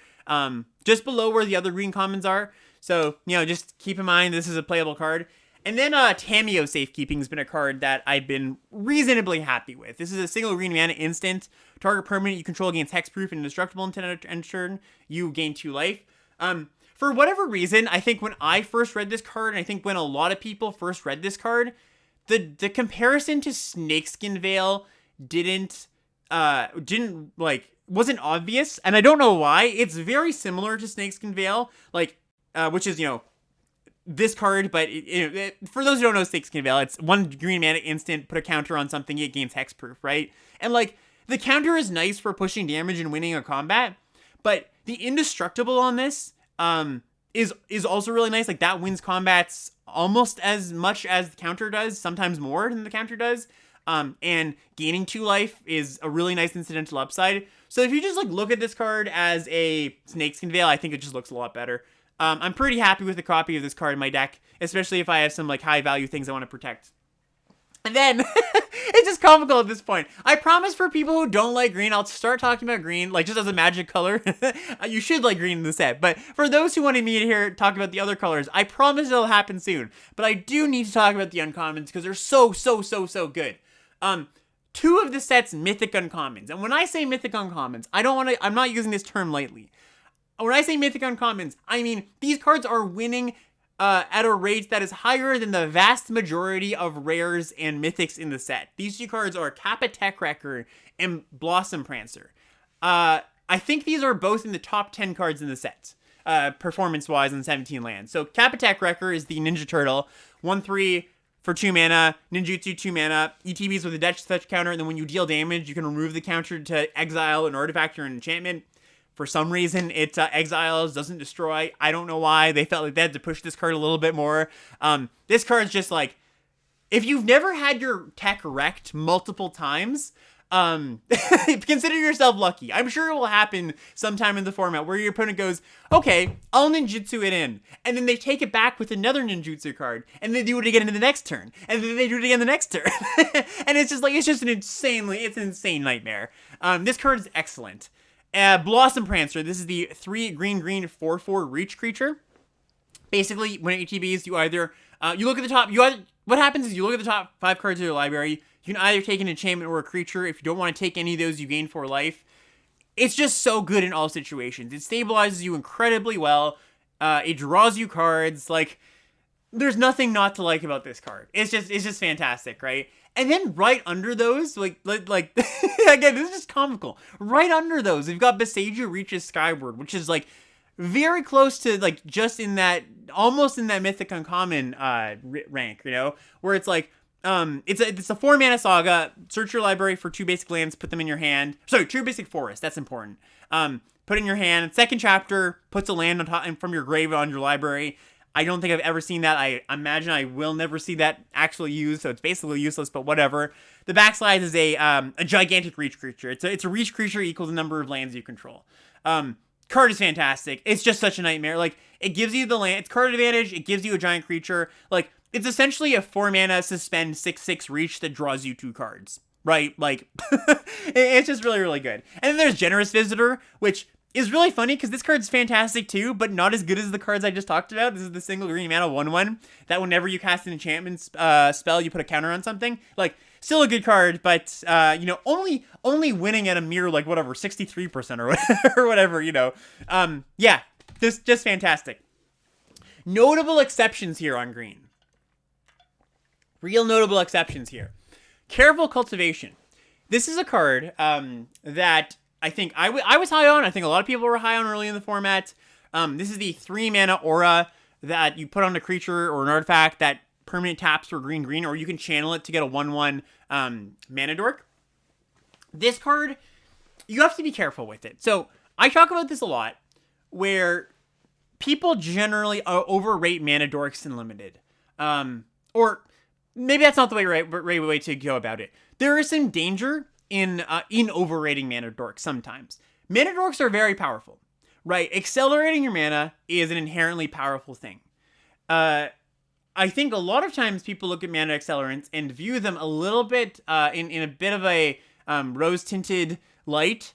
green commons are. So, just keep in mind this is a playable card. And then Tamiyo Safekeeping has been a card that I've been reasonably happy with. This is a single green mana instant. Target permanent you control gains hexproof and indestructible until end turn. You gain 2 life. For whatever reason, I think when I first read this card, and I think when a lot of people first read this card, the comparison to Snakeskin Veil wasn't obvious, and I don't know why. It's very similar to Snakeskin Veil, like, which is, this card, but for those who don't know Snakeskin Veil, it's 1 green mana instant, put a counter on something, it gains hexproof, right? And, like, the counter is nice for pushing damage and winning a combat, But the indestructible on this is also really nice. Like, that wins combats almost as much as the counter does, sometimes more than the counter does. And gaining 2 life is a really nice incidental upside. So if you just like look at this card as a Snakeskin Veil, I think it just looks a lot better. I'm pretty happy with the copy of this card in my deck, especially if I have some like high value things I want to protect. And then, it's just comical at this point. I promise for people who don't like green, I'll start talking about green, like, just as a magic color. You should like green in the set. But for those who wanted me to hear talk about the other colors, I promise it'll happen soon. But I do need to talk about the uncommons, because they're so good. 2 of the set's mythic uncommons. And when I say mythic uncommons, I'm not using this term lightly. When I say mythic uncommons, I mean these cards are winning at a rate that is higher than the vast majority of rares and mythics in the set. These 2 cards are Kappa Tech Wrecker and Blossom Prancer. I think these are both in the top 10 cards in the set, performance-wise in 17 lands. So Kappa Tech Wrecker is the Ninja Turtle, 1/3 for 2 mana, ninjutsu 2 mana, ETBs with a Dutch fetch counter, and then when you deal damage, you can remove the counter to exile an artifact or an enchantment. For some reason, it exiles, doesn't destroy. I don't know why. They felt like they had to push this card a little bit more. This card's just like, if you've never had your tech wrecked multiple times, consider yourself lucky. I'm sure it will happen sometime in the format where your opponent goes, okay, I'll ninjutsu it in. And then they take it back with another ninjutsu card. And they do it again in the next turn. And then they do it again the next turn. And it's just like, it's an insane nightmare. This card is excellent. Blossom Prancer, this is the 3 green 4/4 reach creature. Basically, when it ETBs, you either, you look at the top, what happens is you look at the top 5 cards of your library, you can either take an enchantment or a creature. If you don't want to take any of those, you gain 4 life. It's just so good in all situations. It stabilizes you incredibly well. It draws you cards. Like, there's nothing not to like about this card. It's just fantastic, right? And then right under those, like again, this is just comical. Right under those, we've got Beseiju Reaches Skyward, which is like very close to like just in that, almost in that mythic uncommon rank, you know, where it's like it's a 4 mana saga. Search your library for 2 basic lands, put them in your hand. Sorry, 2 basic forests. That's important. Put in your hand. Second chapter puts a land on top from your grave on your library. I don't think I've ever seen that. I imagine I will never see that actually used, so it's basically useless, but whatever. The backslide is a gigantic reach creature. It's a reach creature equals the number of lands you control. Card is fantastic. It's just such a nightmare. Like, it gives you the land, it's card advantage, it gives you a giant creature. Like, it's essentially a 4 mana suspend 6/6 reach that draws you 2 cards. Right? Like, it's just really good. And then there's Generous Visitor, which is really funny because this card's fantastic too, but not as good as the cards I just talked about. This is the single green mana 1/1 that whenever you cast an enchantment spell, you put a counter on something. Like, still a good card, but you know, only winning at a mere like whatever 63% or whatever, you know. Yeah, this just fantastic. Notable exceptions here on green. Real notable exceptions here. Careful Cultivation. This is a card that I think I was high on. I think a lot of people were high on early in the format. This is the 3 mana aura that you put on a creature or an artifact that permanent taps for green, or you can channel it to get a 1/1 mana dork. This card, you have to be careful with it. So I talk about this a lot, where people generally overrate mana dorks in limited. Or maybe that's not the right way to go about it. There is some danger in overrating mana dorks sometimes. Mana dorks are very powerful, right? Accelerating your mana is an inherently powerful thing. I think a lot of times people look at mana accelerants and view them a little bit in a bit of a rose-tinted light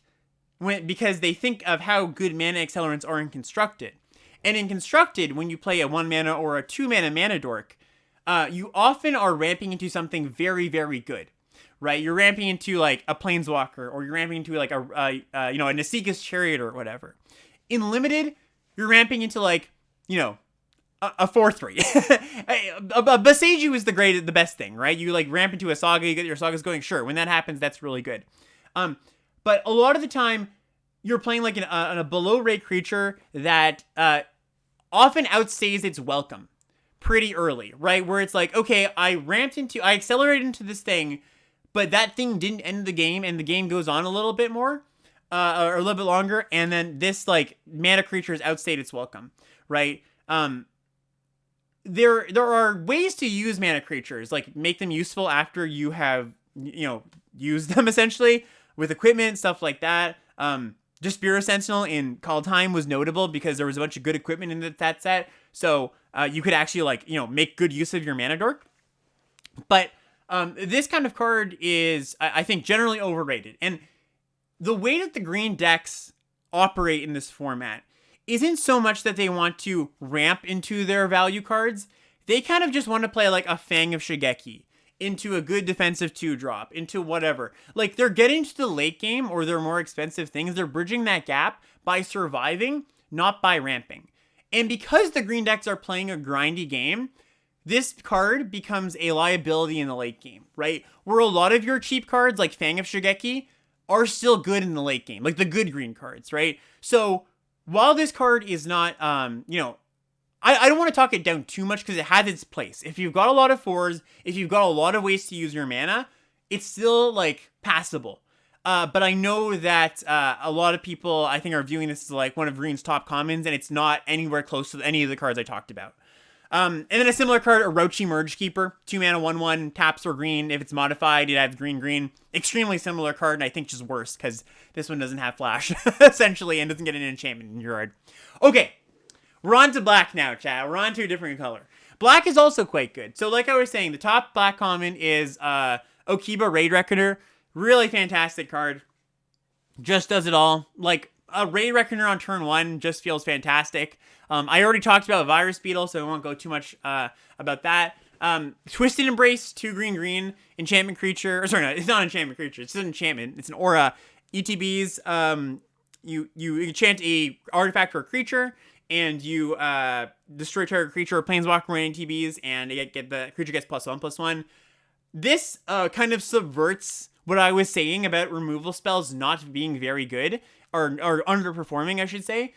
because they think of how good mana accelerants are in Constructed. And in Constructed, when you play a 1 mana or a 2 mana dork, you often are ramping into something very, very good. Right, you're ramping into like a Planeswalker, or you're ramping into like a Nasika's Chariot or whatever. In limited, you're ramping into like, you know, a 4/3. A Beseiju is the best thing, right? You like ramp into a saga, you get your sagas going. Sure, when that happens, that's really good. But a lot of the time, you're playing like a below rate creature that often outstays its welcome pretty early, right? Where it's like, okay, I accelerated into this thing, but that thing didn't end the game, and the game goes on a little bit more. or a little bit longer, and then this like mana creature has outstayed its welcome, right? There are ways to use mana creatures, like make them useful after you have used them essentially with equipment, stuff like that. Just Bureau Sentinel in Call Time was notable because there was a bunch of good equipment in that set, so you could actually make good use of your mana dork. But this kind of card is, I think, generally overrated, and the way that the green decks operate in this format isn't so much that they want to ramp into their value cards. They kind of just want to play like a Fang of Shigeki into a good defensive 2-drop, into whatever. Like, they're getting to the late game or their more expensive things. They're bridging that gap by surviving, not by ramping. And because the green decks are playing a grindy game, this card becomes a liability in the late game, right? Where a lot of your cheap cards, like Fang of Shigeki, are still good in the late game, like the good green cards, right? So while this card is not, I don't want to talk it down too much because it has its place. If you've got a lot of 4s, if you've got a lot of ways to use your mana, it's still, like, passable. But I know that a lot of people, I think, are viewing this as, like, one of Green's top commons, and it's not anywhere close to any of the cards I talked about. And then a similar card, Orochi Merge Keeper. 2 mana, 1/1, taps for green. If it's modified, it adds green. Extremely similar card, and I think just worse, because this one doesn't have flash, essentially, and doesn't get an enchantment in your yard. Okay, we're on to black now, chat. We're on to a different color. Black is also quite good. So like I was saying, the top black common is Okiba Raid Reckoner. Really fantastic card. Just does it all. Like, a Raid Reckoner on turn 1 just feels fantastic. I already talked about Virus Beetle, so I won't go too much about that. Twisted Embrace, 2 green, enchantment creature. Or sorry, no, it's not an enchantment creature. It's an enchantment. It's an aura. ETBs, you enchant a artifact or a creature, and you destroy target creature or planeswalker when ETBs, and the creature gets +1/+1. This kind of subverts what I was saying about removal spells not being very good, or underperforming, I should say.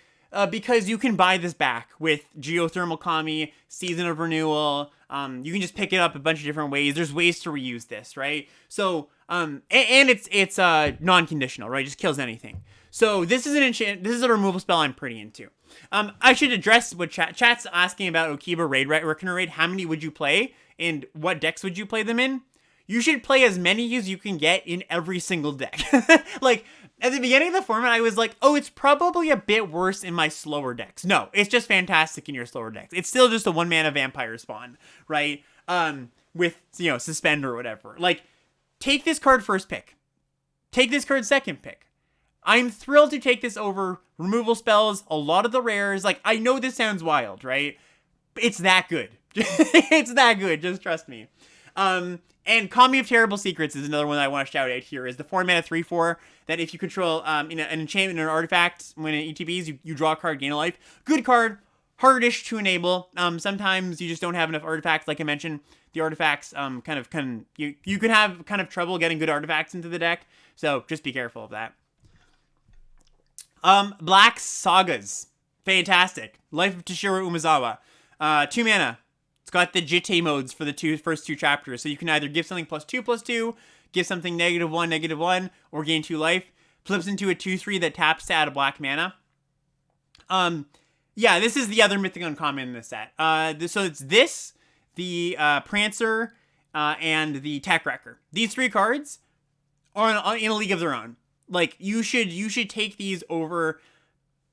Because you can buy this back with Geothermal Kami, Season of Renewal. You can just pick it up a bunch of different ways. There's ways to reuse this, right? So, and it's non-conditional, right? It just kills anything. So this is this is a removal spell I'm pretty into. I should address what chat's asking about Okiba Reckoner Raid. How many would you play, and what decks would you play them in? You should play as many as you can get in every single deck. Like, at the beginning of the format, I was like, oh, it's probably a bit worse in my slower decks. No, it's just fantastic in your slower decks. It's still just a 1-mana vampire spawn, right? With, Suspend or whatever. Like, take this card first pick. Take this card second pick. I'm thrilled to take this over removal spells, a lot of the rares. Like, I know this sounds wild, right? It's that good. It's that good, just trust me. And Kami of Terrible Secrets is another one that I want to shout out here. Is the 4-mana 3/4 that if you control an enchantment or an artifact when it ETBs, you draw a card, gain a life. Good card, hardish to enable. Sometimes you just don't have enough artifacts. Like I mentioned, the artifacts you can have kind of trouble getting good artifacts into the deck. So just be careful of that. Black Sagas, fantastic. Life of Toshiro Umezawa, 2 mana. It's got the Jitte modes for the first two chapters, so you can either give something +2/+2, give something -1/-1, or gain 2 life. Flips into a 2/3 that taps to add a black mana. Yeah, this is the other mythic uncommon in this set. So it's this, the Prancer, and the Tech Wrecker. These 3 cards are in a league of their own. Like, you should take these over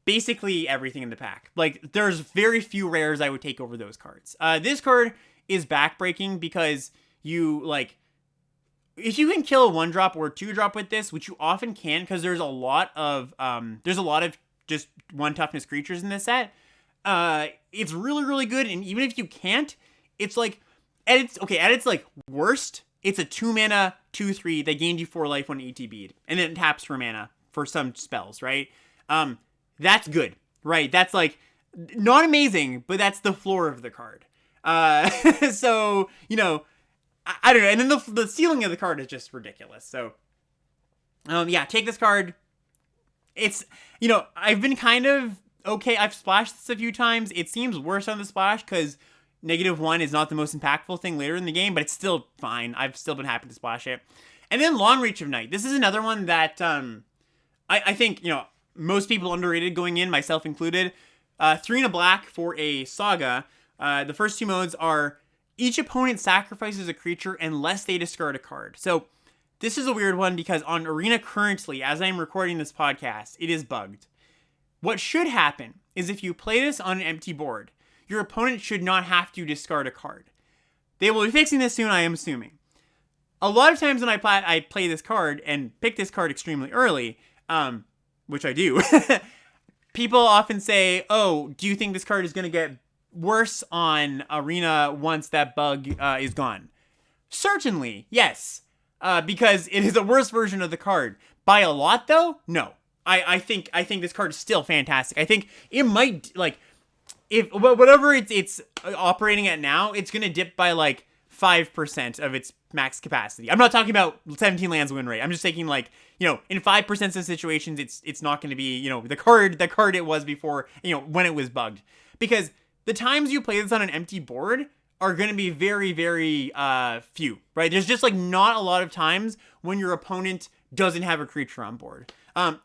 basically everything in the pack. Like, there's very few rares I would take over those cards. This card is backbreaking because if you can kill a 1-drop or a 2-drop with this, which you often can because there's a lot of just 1 toughness creatures in this set, it's really, really good. And even if you can't, it's like, at its like worst, it's a 2-mana 2/3 that gained you 4 life when ETB'd, and then it taps for mana for some spells, right? That's good, right? That's like not amazing, but that's the floor of the card. So, I don't know. And then the ceiling of the card is just ridiculous. So, yeah, take this card. It's, I've been kind of okay. I've splashed this a few times. It seems worse on the splash because -1 is not the most impactful thing later in the game, but it's still fine. I've still been happy to splash it. And then Long Reach of Night. This is another one that, I think, most people underrated going in, myself included. 3 and a black for a Saga. The first 2 modes are each opponent sacrifices a creature unless they discard a card. So this is a weird one because on Arena currently, as I'm recording this podcast, it is bugged. What should happen is if you play this on an empty board, your opponent should not have to discard a card. They will be fixing this soon, I am assuming. A lot of times when I play this card and pick this card extremely early, which I do, people often say, oh, do you think this card is going to get worse on Arena once that bug is gone? Certainly, yes, because it is a worse version of the card. By a lot, though, no. I think this card is still fantastic. I think it might, if whatever it's operating at now, it's going to dip by 5% of its max capacity. I'm not talking about 17 lands win rate. I'm just taking in 5% of situations, it's not going to be, the card it was before, when it was bugged. Because the times you play this on an empty board are going to be very, very few, right? There's just not a lot of times when your opponent doesn't have a creature on board.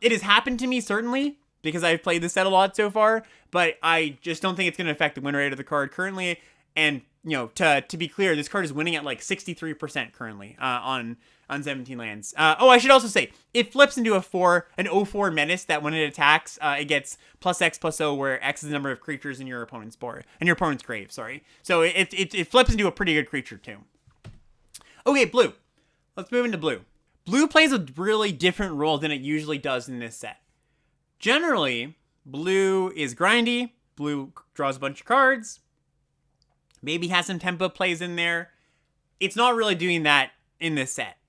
It has happened to me, certainly, because I've played this set a lot so far, but I just don't think it's going to affect the win rate of the card currently. And to be clear, this card is winning at 63% currently on 17 lands. I should also say, it flips into an 0/4 menace that when it attacks, it gets +X/+0, where X is the number of creatures in your opponent's board, in your opponent's grave, sorry. So it flips into a pretty good creature too. Okay, blue. Let's move into blue. Blue plays a really different role than it usually does in this set. Generally, blue is grindy. Blue draws a bunch of cards. Maybe has some tempo plays in there. It's not really doing that in this set.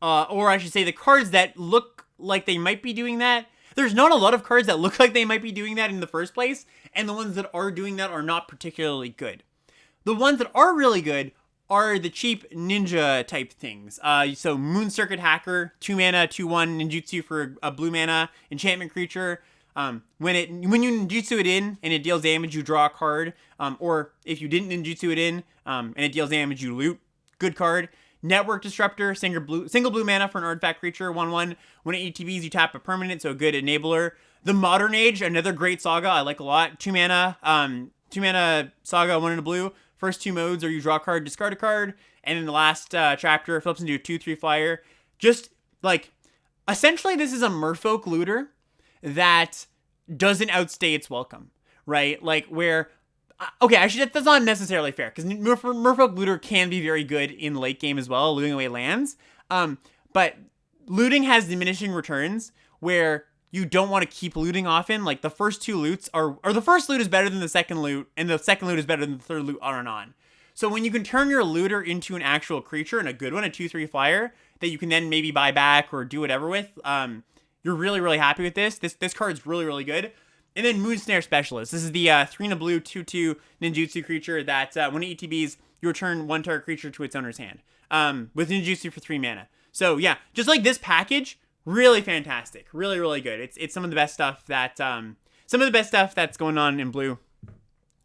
Or I should say the cards that look like they might be doing that. There's not a lot of cards that look like they might be doing that in the first place. And the ones that are doing that are not particularly good. The ones that are really good are the cheap ninja type things. So Moon Circuit Hacker, 2 mana, 2/1 ninjutsu for a blue mana enchantment creature. When you ninjutsu it in and it deals damage, you draw a card. Or if you didn't ninjutsu it in and it deals damage, you loot. Good card. Network Disruptor, single blue mana for an artifact creature, 1/1. When it ETBs, you tap a permanent, so a good enabler. The Modern Age, another great saga I like a lot. 2 mana saga, 1 in a blue. First 2 modes are you draw a card, discard a card, and in the last chapter, it flips into a 2/3 flyer. Just essentially, this is a Merfolk looter that doesn't outstay its welcome, right? That's not necessarily fair, because Merfolk looter can be very good in late game as well, looting away lands. But looting has diminishing returns where you don't want to keep looting often. The first 2 loots or the first loot is better than the second loot, and the second loot is better than the third loot, on and on. So when you can turn your looter into an actual creature, and a good one, a 2/3 flyer, that you can then maybe buy back or do whatever with, you're really, really happy with this. This card's really, really good. And then Moonsnare Specialist. This is the 3 and a blue 2/2 ninjutsu creature that when it ETBs, you return 1 target creature to its owner's hand. With ninjutsu for 3 mana. So yeah, just this package, really fantastic. Really, really good. It's some of the best stuff that's going on in blue.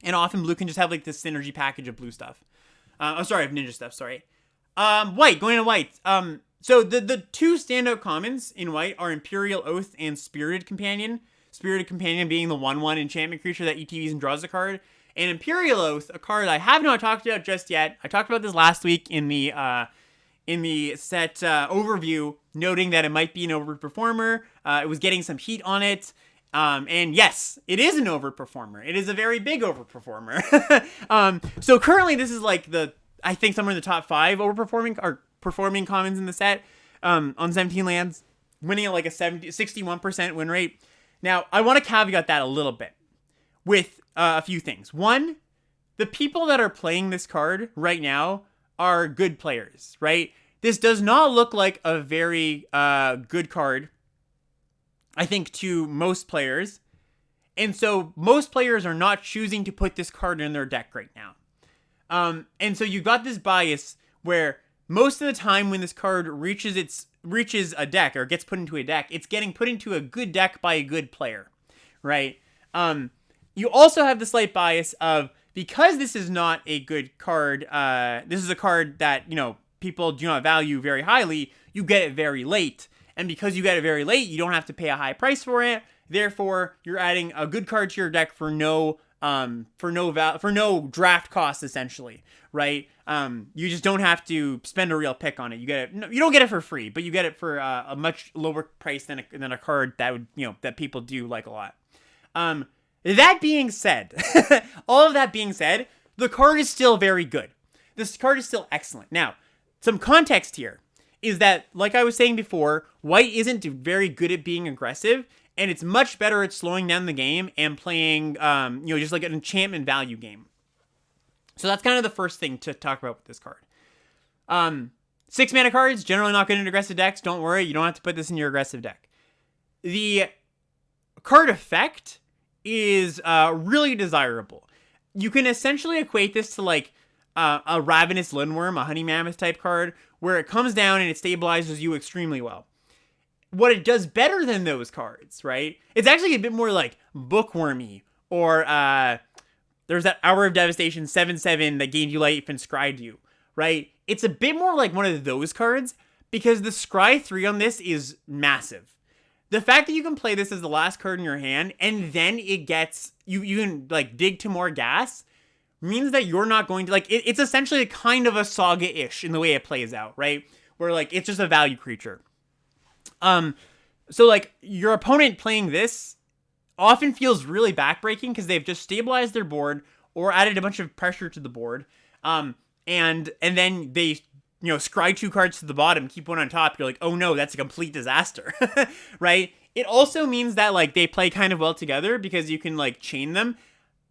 And often blue can just have this synergy package of blue stuff. Of ninja stuff, sorry. White, going to white. So the 2 standout commons in white are Imperial Oath and Spirited Companion. Spirited Companion being the 1/1 enchantment creature that ETBs and draws a card. And Imperial Oath, a card I have not talked about just yet. I talked about this last week in the set overview, noting that it might be an overperformer. It was getting some heat on it. And yes, it is an overperformer. It is a very big overperformer. So currently this is I think somewhere in the top 5 performing commons in the set, on 17 lands, winning at a 61% win rate. Now, I want to caveat that a little bit with a few things. One, the people that are playing this card right now are good players, right? This does not look like a very good card, I think, to most players. And so most players are not choosing to put this card in their deck right now. And so you got this bias where most of the time when this card reaches a deck or gets put into a deck, it's getting put into a good deck by a good player, right? You also have the slight bias of, because this is not a good card, this is a card that, people do not value very highly, you get it very late. And because you get it very late, you don't have to pay a high price for it. Therefore, you're adding a good card to your deck for no draft cost, essentially, right? You just don't have to spend a real pick on it. You get it. No, you don't get it for free, but you get it for a much lower price than a card that would, that people do like a lot. That being said, all of that being said, the card is still very good. This card is still excellent. Now, some context here is that, like I was saying before, white isn't very good at being aggressive, and it's much better at slowing down the game and playing, just like an enchantment value game. So that's kind of the first thing to talk about with this card. 6 mana cards, generally not good in aggressive decks. Don't worry, you don't have to put this in your aggressive deck. The card effect is really desirable. You can essentially equate this to like a Ravenous Lindworm, a Honey Mammoth type card, where it comes down and it stabilizes you extremely well. What it does better than those cards, right? It's actually a bit more like Bookwormy, or there's that Hour of Devastation 7/7 that gained you life and scryed you, right? It's a bit more like one of those cards because the scry 3 on this is massive. The fact that you can play this as the last card in your hand and then it gets, you can like dig to more gas, means that you're not going to, like, it's essentially kind of a Saga-ish in the way it plays out, right? Where like it's just a value creature. So like your opponent playing this often feels really backbreaking because they've just stabilized their board or added a bunch of pressure to the board. And then they, scry 2 cards to the bottom, keep 1 on top. You're like, oh no, that's a complete disaster, right? It also means that like they play kind of well together because you can like chain them.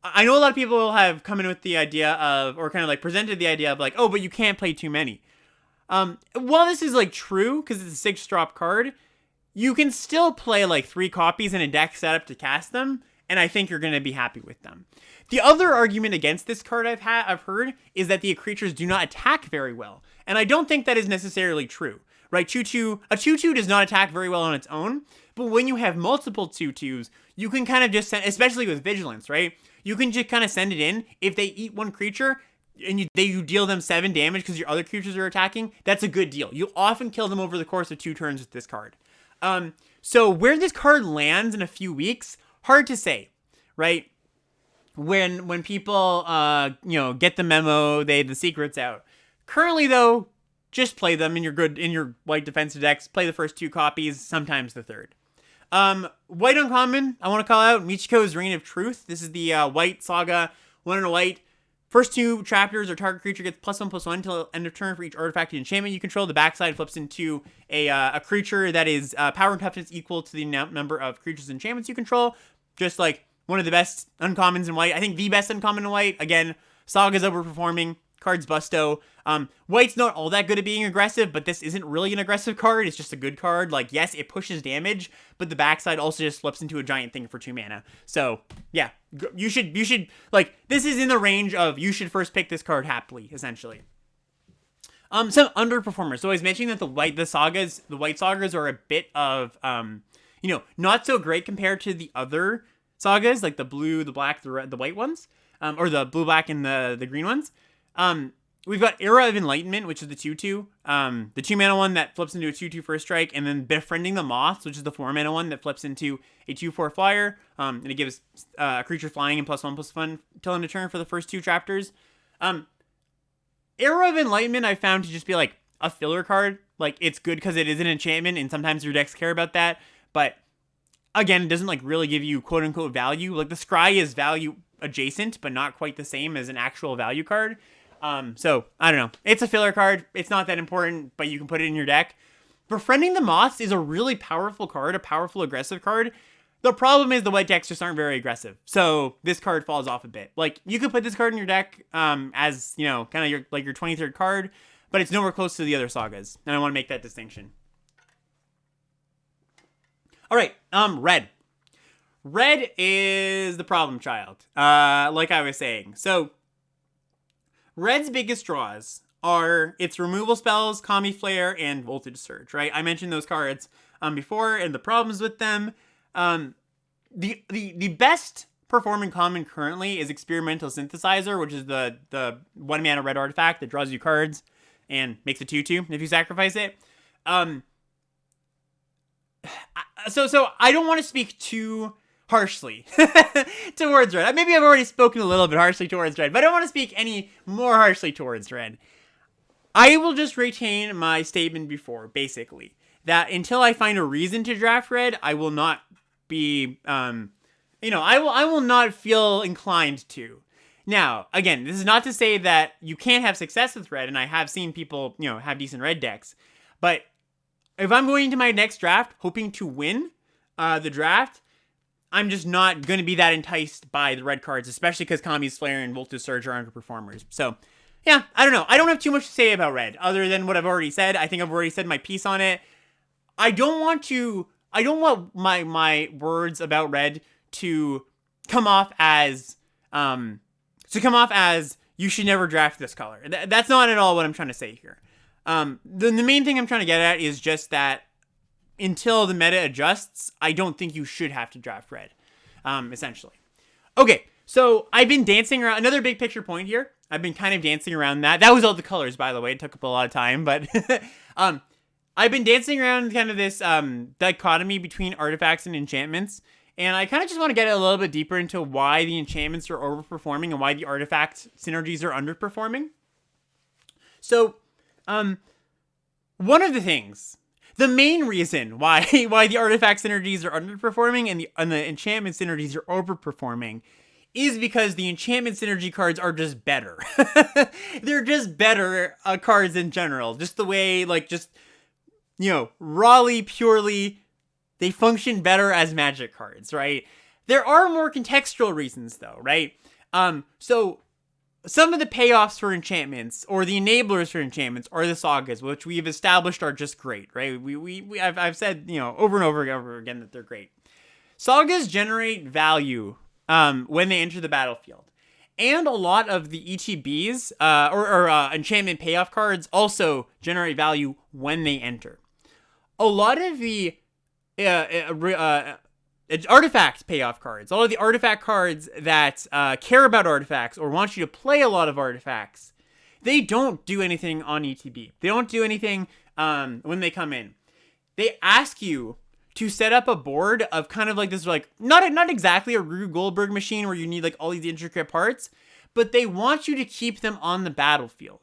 I know a lot of people have come in with the idea of, or kind of like presented the idea of like, oh, but you can't play too many. While this is like true because it's a 6-drop card, you can still play like 3 copies in a deck set up to cast them, and I think you're going to be happy with them. The other argument against this card I've heard is that the creatures do not attack very well, and I don't think that is necessarily true, right? A 2/2 does not attack very well on its own, but when you have multiple 2/2s, you can kind of just send, especially with Vigilance, right? You can just kind of send it in. If they eat 1 creature and you deal them 7 damage because your other creatures are attacking, that's a good deal. You'll often kill them over the course of 2 turns with this card. So where this card lands in a few weeks, hard to say, right? When people, get the memo, the secret's out. Currently though, just play them in your white defensive decks. Play the first 2 copies, sometimes the third. White uncommon, I want to call out Michiko's Reign of Truth. This is the white saga, 1 and a white. First 2 chapters, or target creature gets +1/+1 until end of turn for each artifact and enchantment you control. The backside flips into a creature that is power and toughness equal to the number of creatures and enchantments you control. Just like one of the best uncommons in white. I think the best uncommon in white. Again, Saga's overperforming. Card's busto. White's not all that good at being aggressive, but this isn't really an aggressive card. It's just a good card. Like, yes, it pushes damage, but the backside also just flips into a giant thing for 2 mana. So, yeah, you should, like, this is in the range of you should first pick this card happily, essentially. Some underperformers. So I was mentioning that the white sagas are a bit of, not so great compared to the other sagas, like the blue, the black, the red, the white ones, or the blue, black, and the green ones. We've got Era of Enlightenment, which is the 2/2, the 2 mana one that flips into a 2/2 first strike, and then Befriending the Moths, which is the 4 mana one that flips into a 2/4 flyer, and it gives a creature flying and +1/+1 till end of turn for the first 2 chapters. Era of Enlightenment I found to just be like a filler card. Like, it's good because it is an enchantment, and sometimes your decks care about that, but again, it doesn't like really give you quote unquote value. Like, the scry is value adjacent, but not quite the same as an actual value card. So I don't know. It's a filler card. It's not that important, but you can put it in your deck. Befriending the Moths is a really powerful card, a powerful aggressive card. The problem is the white decks just aren't very aggressive. So this card falls off a bit. Like, you could put this card in your deck, as, kind of your 23rd card, but it's nowhere close to the other sagas. And I want to make that distinction. All right. Red. Red is the problem child. Like I was saying. So Red's biggest draws are its removal spells, Kami Flare, and Voltage Surge, right? I mentioned those cards before and the problems with them. The best performing common currently is Experimental Synthesizer, which is the 1 mana red artifact that draws you cards and makes a 2/2 if you sacrifice it. So I don't want to speak too harshly towards Red. Maybe I've already spoken a little bit harshly towards Red, but I don't want to speak any more harshly towards Red. I will just retain my statement before, basically, that until I find a reason to draft Red, I will not be, I will not feel inclined to. Now, again, this is not to say that you can't have success with Red, and I have seen people, have decent Red decks, but if I'm going into my next draft hoping to win the draft, I'm just not going to be that enticed by the red cards, especially because Kami's Flare and Voltus Surge are underperformers. So, yeah, I don't know. I don't have too much to say about Red, other than what I've already said. I think I've already said my piece on it. I don't want my words about Red to come off as, you should never draft this color. That's not at all what I'm trying to say here. The main thing I'm trying to get at is just that until the meta adjusts, I don't think you should have to draft Red, essentially. Okay, so I've been dancing around, another big picture point here. I've been kind of dancing around that. That was all the colors, by the way. It took up a lot of time, but I've been dancing around kind of this dichotomy between artifacts and enchantments, and I kind of just want to get a little bit deeper into why the enchantments are overperforming and why the artifact synergies are underperforming. So, one of the things, the main reason why the artifact synergies are underperforming and the enchantment synergies are overperforming is because the enchantment synergy cards are just better. They're just better cards in general. Just the way, rawly, purely, they function better as Magic cards, right? There are more contextual reasons, though, right? So some of the payoffs for enchantments, or the enablers for enchantments, are the sagas, which we've established are just great, right? I've said, over and over again that they're great. Sagas generate value when they enter the battlefield. And a lot of the ETBs, or enchantment payoff cards, also generate value when they enter. A lot of the artifact payoff cards, all of the artifact cards that care about artifacts or want you to play a lot of artifacts, they don't do anything on ETB. They don't do anything when they come in. They ask you to set up a board of kind of like this, like not exactly a Rube Goldberg machine where you need like all these intricate parts, but they want you to keep them on the battlefield.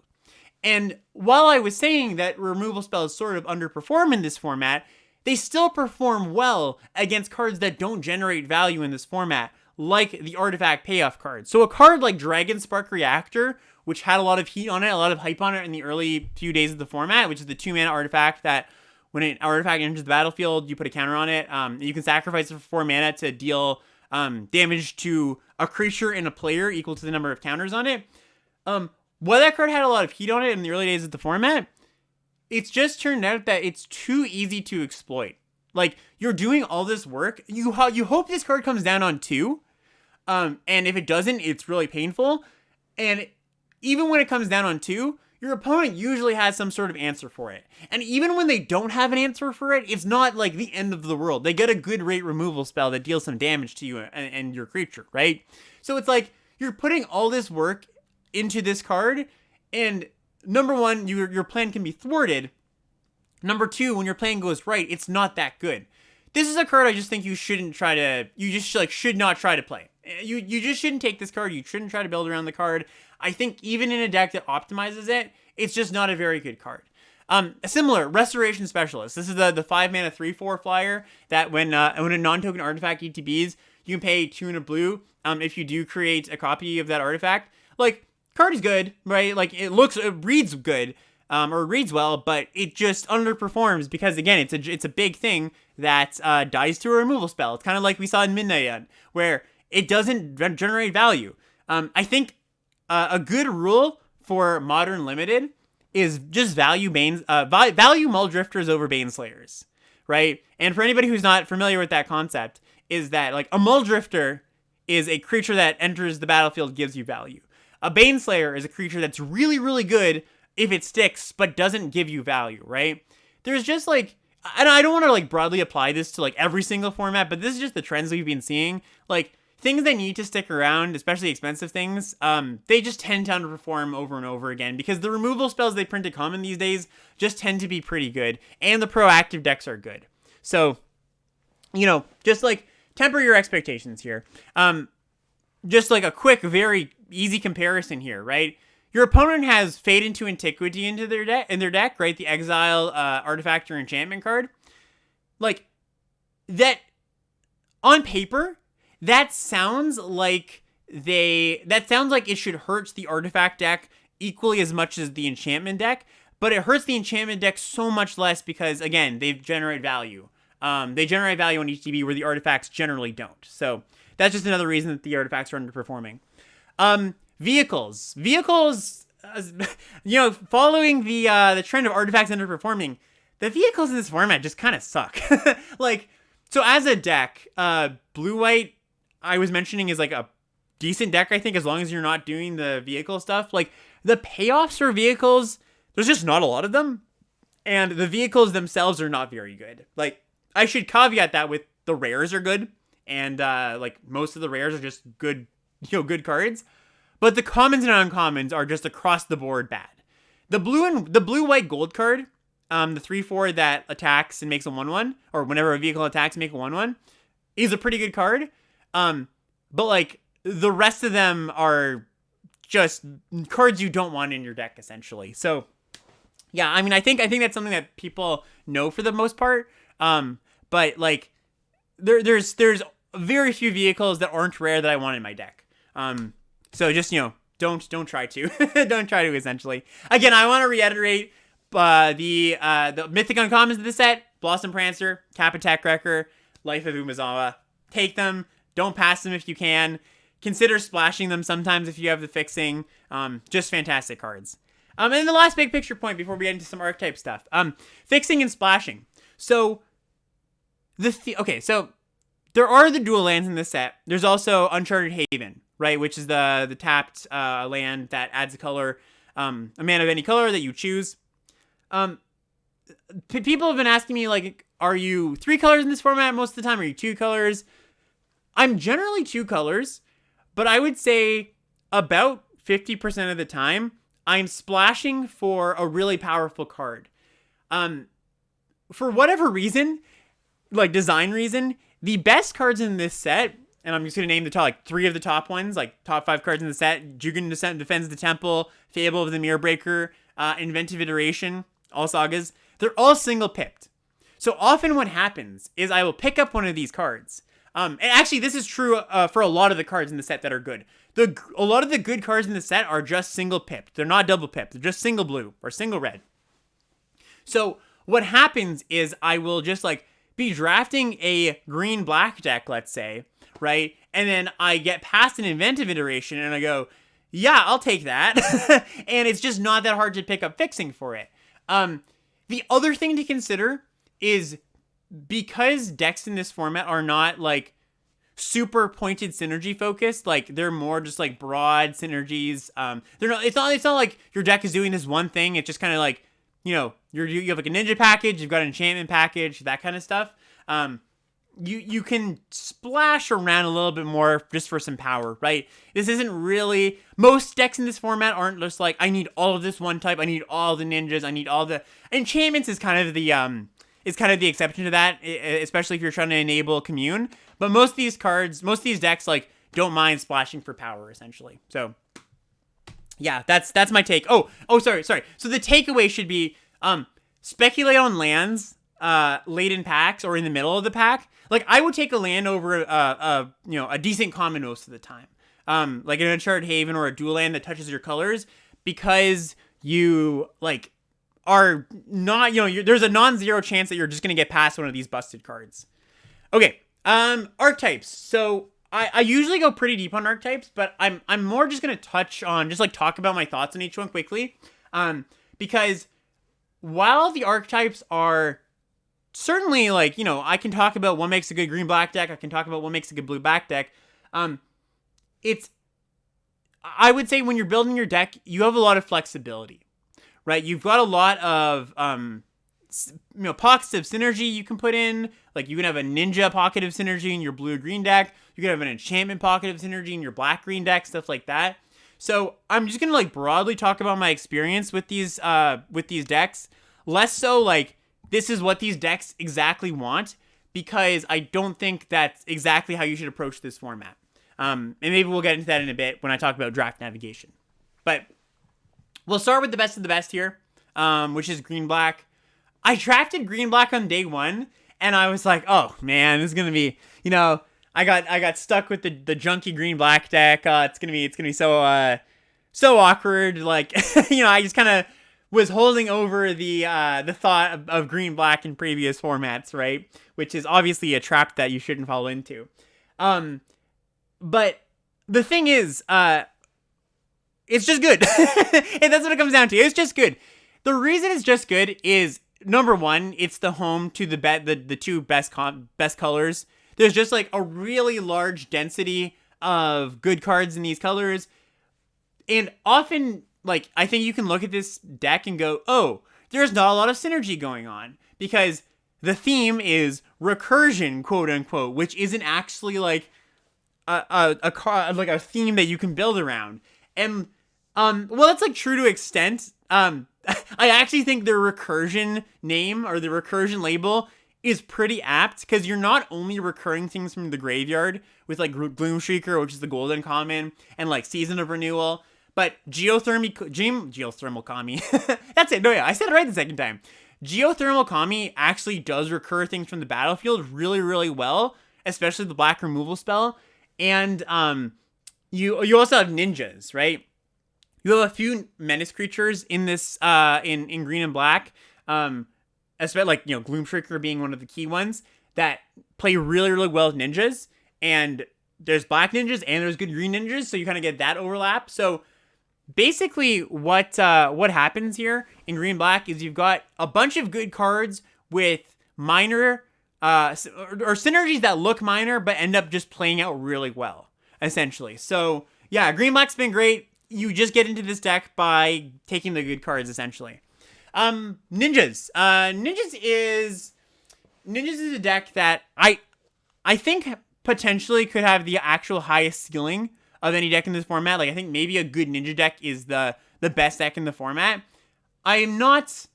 And while I was saying that removal spells sort of underperform in this format, they still perform well against cards that don't generate value in this format, like the artifact payoff cards. So a card like Dragon Spark Reactor, which had a lot of heat on it, a lot of hype on it in the early few days of the format, which is the 2-mana artifact that when an artifact enters the battlefield, you put a counter on it. You can sacrifice it for 4 mana to deal damage to a creature and a player equal to the number of counters on it. While that card had a lot of heat on it in the early days of the format, it's just turned out that it's too easy to exploit. Like, you're doing all this work, you hope this card comes down on 2, and if it doesn't, it's really painful. And even when it comes down on 2, your opponent usually has some sort of answer for it. And even when they don't have an answer for it, it's not like the end of the world. They get a good rate removal spell that deals some damage to you and your creature, right? So it's like, you're putting all this work into this card, and number one, your plan can be thwarted. Number two, when your plan goes right, it's not that good. This is a card I just think you should not try to play. You just shouldn't take this card. You shouldn't try to build around the card. I think even in a deck that optimizes it, it's just not a very good card. Similar, Restoration Specialist. This is the 5-mana 3/4 flyer that when a non-token artifact ETBs, you can pay 2 and a blue if you do create a copy of that artifact. Like, card is good, right? Like, it reads good, or reads well, but it just underperforms because, again, it's a big thing that dies to a removal spell. It's kind of like we saw in Midnight, where it doesn't generate value. I think a good rule for Modern Limited is just value Muldrifters over Baneslayers, right? And for anybody who's not familiar with that concept, is that like a Muldrifter is a creature that enters the battlefield, gives you value. A Baneslayer is a creature that's really, really good if it sticks, but doesn't give you value, right? There's just like, and I don't want to like broadly apply this to like every single format, but this is just the trends we've been seeing. Like, things that need to stick around, especially expensive things, they just tend to underperform over and over again because the removal spells they print to common these days just tend to be pretty good, and the proactive decks are good. So, just like temper your expectations here. Just like a quick, very easy comparison here, right? Your opponent has Fade into Antiquity into their deck, right? The Exile artifact or enchantment card. Like that on paper, that sounds like it should hurt the artifact deck equally as much as the enchantment deck, but it hurts the enchantment deck so much less because, again, they generate value. They generate value on ETB where the artifacts generally don't. So that's just another reason that the artifacts are underperforming. Vehicles, following the trend of artifacts underperforming, the vehicles in this format just kind of suck. Like, so as a deck, blue-white, I was mentioning, is like a decent deck, I think, as long as you're not doing the vehicle stuff. Like, the payoffs for vehicles, there's just not a lot of them. And the vehicles themselves are not very good. Like, I should caveat that with the rares are good. And, like, most of the rares are just good, good cards. But the commons and uncommons are just across the board bad. The blue-white gold card, the 3/4 that attacks and makes a 1/1, or whenever a vehicle attacks, make a 1/1, is a pretty good card. But like the rest of them are just cards you don't want in your deck, essentially. So yeah, I mean, I think that's something that people know for the most part. But like there's very few vehicles that aren't rare that I want in my deck. So just don't try to don't try to, essentially. Again, I want to reiterate the mythic uncommons of the set: Blossom Prancer, Cap Attack Wrecker, Life of Umezawa. Take them. Don't pass them if you can. Consider splashing them sometimes if you have the fixing. Just fantastic cards. And the last big picture point before we get into some archetype stuff. Fixing and splashing. So so there are the dual lands in this set. There's also Uncharted Haven, right, which is the tapped land that adds a color, a mana of any color that you choose. People have been asking me, like, are you 3 colors in this format most of the time? Are you 2 colors? I'm generally 2 colors, but I would say about 50% of the time, I'm splashing for a really powerful card. For whatever reason, like design reason, the best cards in this set, and I'm just going to name the top, like 3 of the top ones, like top 5 cards in the set: Jugan Defends the Temple, Fable of the Mirror Breaker, Inventive Iteration, all sagas. They're all single pipped. So often what happens is I will pick up one of these cards. And actually, this is true for a lot of the cards in the set that are good. A lot of the good cards in the set are just single pipped. They're not double pipped. They're just single blue or single red. So what happens is I will just like be drafting a green-black deck, let's say, right? And then I get past an Inventive Iteration and I go, yeah, I'll take that. And it's just not that hard to pick up fixing for it. The other thing to consider is, because decks in this format are not like super pointed synergy focused, like they're more just like broad synergies. It's not like your deck is doing this one thing. It's just kind of like, you have like a ninja package, you've got an enchantment package, that kind of stuff. You can splash around a little bit more just for some power, right? This isn't really, most decks in this format aren't just like, I need all of this one type, I need all the ninjas, I need all the enchantments. Is kind of the exception to that, especially if you're trying to enable commune. But most of these decks like don't mind splashing for power, essentially. So yeah, that's my take. Oh, sorry. So the takeaway should be speculate on lands late in packs or in the middle of the pack. Like, I would take a land over a decent common most of the time. Like an Uncharted Haven or a dual land that touches your colors, because you like are not, there's a non-zero chance that you're just going to get past one of these busted cards. Okay, archetypes. So I usually go pretty deep on archetypes, but I'm more just going to talk about my thoughts on each one quickly. Because while the archetypes are certainly like, I can talk about what makes a good green-black deck, I can talk about what makes a good blue-black deck. I would say when you're building your deck, you have a lot of flexibility. Right, you've got a lot of pockets of synergy you can put in. Like, you can have a ninja pocket of synergy in your blue-green deck. You can have an enchantment pocket of synergy in your black-green deck, stuff like that. So I'm just gonna like broadly talk about my experience with these decks. Less so like this is what these decks exactly want, because I don't think that's exactly how you should approach this format. And maybe we'll get into that in a bit when I talk about draft navigation. But we'll start with the best of the best here, which is green-black. I drafted green-black on day one, and I was like, oh, man, this is going to be, I got stuck with the junky green-black deck. It's gonna be so awkward. Like, I just kind of was holding over the thought of green-black in previous formats, right? Which is obviously a trap that you shouldn't fall into. But the thing is, it's just good. And that's what it comes down to. It's just good. The reason it's just good is, number one, it's the home to the two best colors. There's just like a really large density of good cards in these colors. And often, like, I think you can look at this deck and go, oh, there's not a lot of synergy going on. Because the theme is recursion, quote unquote, which isn't actually like a theme that you can build around. And, well, that's like true to extent. I actually think the recursion name or the recursion label is pretty apt, because you're not only recurring things from the graveyard with like Gloomshrieker, which is the golden common, and like Season of Renewal, but Geothermal Kami. That's it. No, yeah, I said it right the second time. Geothermal Kami actually does recur things from the battlefield really, really well, especially the black removal spell. And you also have ninjas, right? You have a few menace creatures in this in green and black. Especially like, Gloomshrieker being one of the key ones that play really, really well with ninjas. And there's black ninjas and there's good green ninjas, so you kind of get that overlap. So basically what happens here in green black is you've got a bunch of good cards with minor or synergies that look minor but end up just playing out really well, essentially. So yeah, green black's been great. You just get into this deck by taking the good cards, essentially. Ninjas. Ninjas is a deck that I think potentially could have the actual highest ceiling of any deck in this format. Like, I think maybe a good ninja deck is the best deck in the format. I am not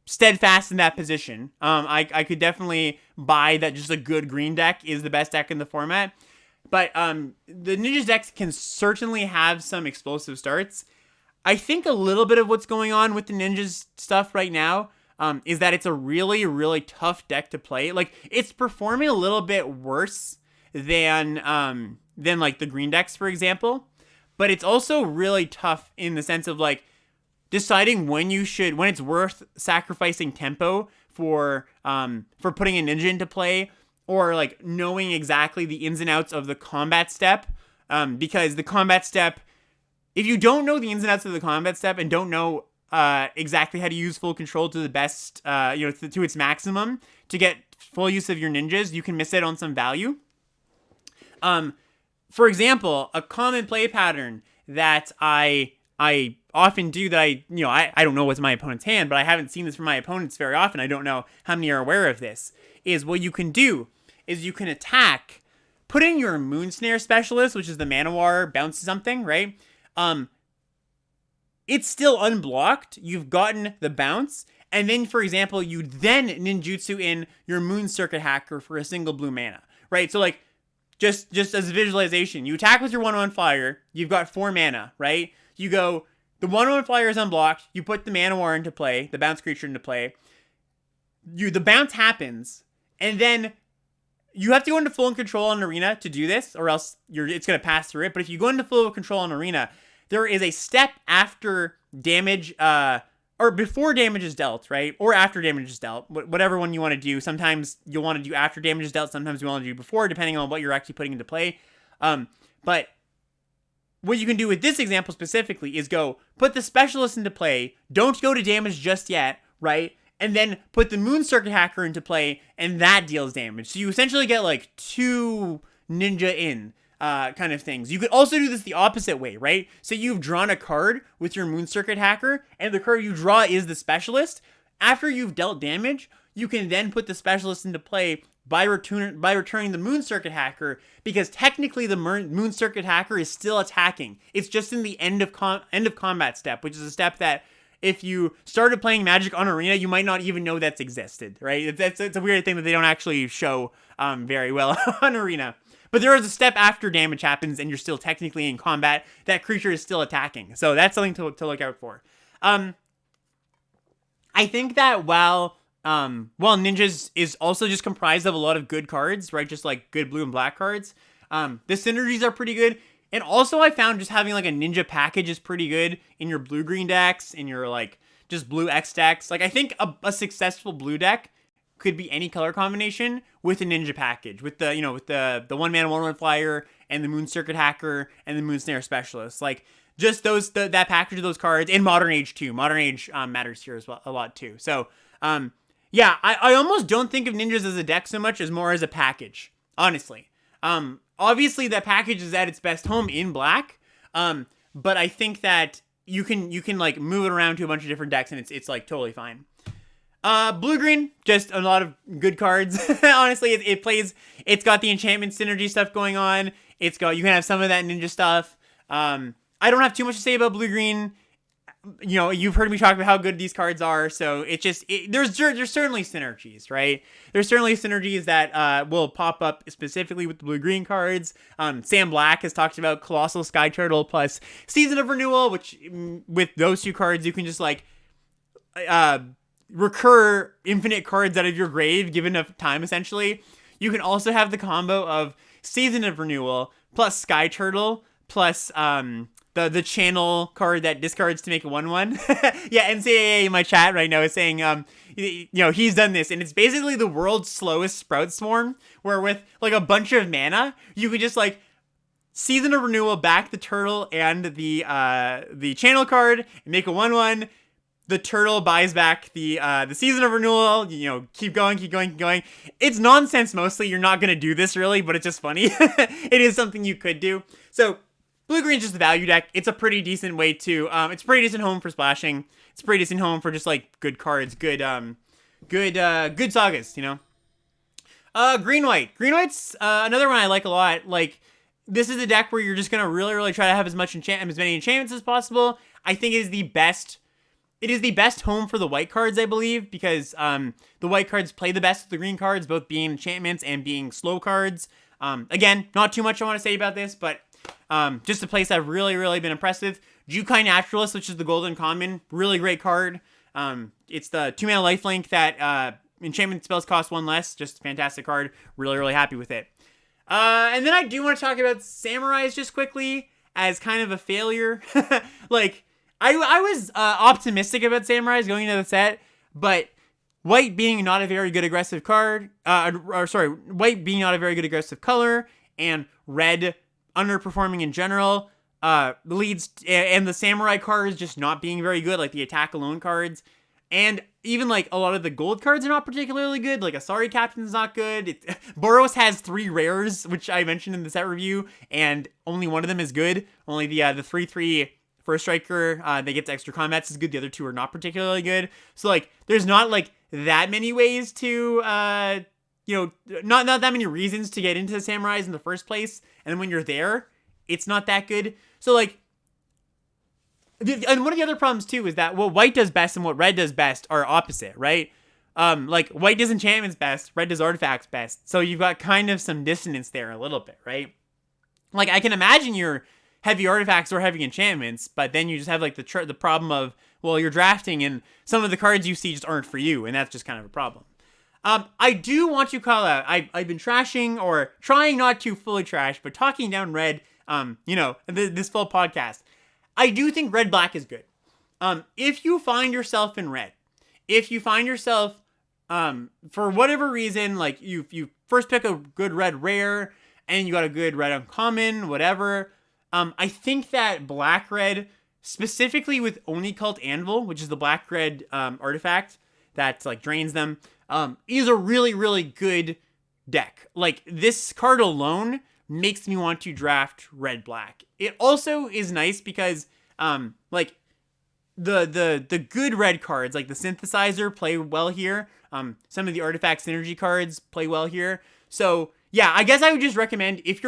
steadfast in that position. I could definitely buy that just a good green deck is the best deck in the format. But the ninjas decks can certainly have some explosive starts. I think a little bit of what's going on with the ninjas stuff right now is that it's a really, really tough deck to play. Like, it's performing a little bit worse than like the green decks, for example. But it's also really tough in the sense of like deciding when it's worth sacrificing tempo for putting a ninja into play, or like knowing exactly the ins and outs of the combat step. Because the combat step, if you don't know the ins and outs of the combat step and don't know exactly how to use full control to the best, to its maximum to get full use of your ninjas, you can miss out on some value. For example, a common play pattern that I often do that I don't know what's my opponent's hand, but I haven't seen this from my opponents very often. I don't know how many are aware of this. Is what you can do is you can attack, put in your Moonsnare Specialist, which is the Manowar bounce something, right? It's still unblocked. You've gotten the bounce. And then, for example, you then ninjutsu in your Moon Circuit Hacker for a single blue mana, right? So, like, just as a visualization, you attack with your 1/1 flyer. You've got 4 mana, right? You go, the 1/1 flyer is unblocked. You put the Manowar into play, the bounce creature into play. The bounce happens, and then you have to go into full control on Arena to do this, or else it's going to pass through it. But if you go into full control on Arena, there is a step after damage, or before damage is dealt, right? Or after damage is dealt, whatever one you want to do. Sometimes you'll want to do after damage is dealt, sometimes you want to do before, depending on what you're actually putting into play. But what you can do with this example specifically is go, put the Specialist into play, don't go to damage just yet, right? And then put the Moon Circuit Hacker into play, and that deals damage. So you essentially get like 2 ninja in kind of things. You could also do this the opposite way, right? So you've drawn a card with your Moon Circuit Hacker, and the card you draw is the Specialist. After you've dealt damage, you can then put the Specialist into play by returning the Moon Circuit Hacker, because technically the Moon Circuit Hacker is still attacking. It's just in the end of combat step, which is a step that if you started playing Magic on Arena, you might not even know that's existed, right? It's a weird thing that they don't actually show very well on Arena. But there is a step after damage happens and you're still technically in combat. That creature is still attacking. So that's something to look out for. I think that while Ninjas is also just comprised of a lot of good cards, right? Just like good blue and black cards. The synergies are pretty good. And also I found just having like a Ninja package is pretty good in your blue-green decks, in your like just blue X decks. Like I think a successful blue deck could be any color combination with a Ninja package, with the, with the 1-mana 1/1 flyer and the Moon Circuit Hacker and the Moon Snare Specialist. Like just that package of those cards, and Modern Age too. Modern Age matters here as well a lot too. So yeah, I almost don't think of Ninjas as a deck so much as more as a package, honestly. Obviously that package is at its best home in black, but I think that you can like move it around to a bunch of different decks and it's like totally fine. Blue-green, just a lot of good cards. Honestly, it's got the enchantment synergy stuff going on. You can have some of that ninja stuff. I don't have too much to say about blue-green. You've heard me talk about how good these cards are, so there's certainly synergies, right? There's certainly synergies that will pop up specifically with the blue-green cards. Sam Black has talked about Colossal Sky Turtle plus Season of Renewal, which with those two cards you can just like recur infinite cards out of your grave given enough time, essentially. You can also have the combo of Season of Renewal plus Sky Turtle plus the channel card that discards to make a 1/1. Yeah, NCAA in my chat right now is saying he's done this, and it's basically the world's slowest Sprout Swarm, where with like a bunch of mana you could just like Season of Renewal back the turtle and the channel card and make a 1/1. The turtle buys back the Season of Renewal, keep going. It's nonsense mostly. You're not going to do this really, but it's just funny. It is something you could do. So blue-green is just a value deck. It's a pretty decent way to, it's a pretty decent home for splashing. It's a pretty decent home for just like good cards, good sagas, Green-white. Green-white's another one I like a lot. Like, this is a deck where you're just going to really, really try to have as many enchantments as possible. I think it is the best home for the white cards, I believe, because the white cards play the best with the green cards, both being enchantments and being slow cards. Again, not too much I want to say about this, but just a place I've really, really been impressed with. Jukai Naturalist, which is the golden common, really great card. It's the 2-mana lifelink that enchantment spells cost 1 less. Just a fantastic card. Really, really happy with it. And then I do want to talk about Samurais just quickly as kind of a failure. Like, I was optimistic about Samurais going into the set, but white being not a very good aggressive card, white being not a very good aggressive color, and red underperforming in general, leads, and the Samurai cards just not being very good, like the attack alone cards, and even like a lot of the gold cards are not particularly good, like Asari Captain's not good. Boros has 3 rares, which I mentioned in the set review, and only one of them is good. Only the 3/3 First Striker that gets extra combats is good. The other 2 are not particularly good. So like, there's not like that many ways to, not that many reasons to get into the Samurais in the first place. And when you're there, it's not that good. So like, and one of the other problems too is that what white does best and what red does best are opposite, right? Like white does enchantments best, red does artifacts best. So you've got kind of some dissonance there a little bit, right? Like I can imagine you're heavy artifacts or heavy enchantments, but then you just have like the problem of, well, you're drafting and some of the cards you see just aren't for you, and that's just kind of a problem. I do want to call out, I've been trashing, or trying not to fully trash, but talking down red, this full podcast. I do think red-black is good. If you find yourself in red, if you find yourself, for whatever reason, like you first pick a good red rare, and you got a good red uncommon, whatever, I think that black-red, specifically with Oni Cult Anvil, which is the black-red artifact that like drains them, is a really, really good deck. Like, this card alone makes me want to draft red-black. It also is nice because, like, the good red cards, like the Synthesizer, play well here. Some of the Artifact Synergy cards play well here. So, yeah, I guess I would just recommend, if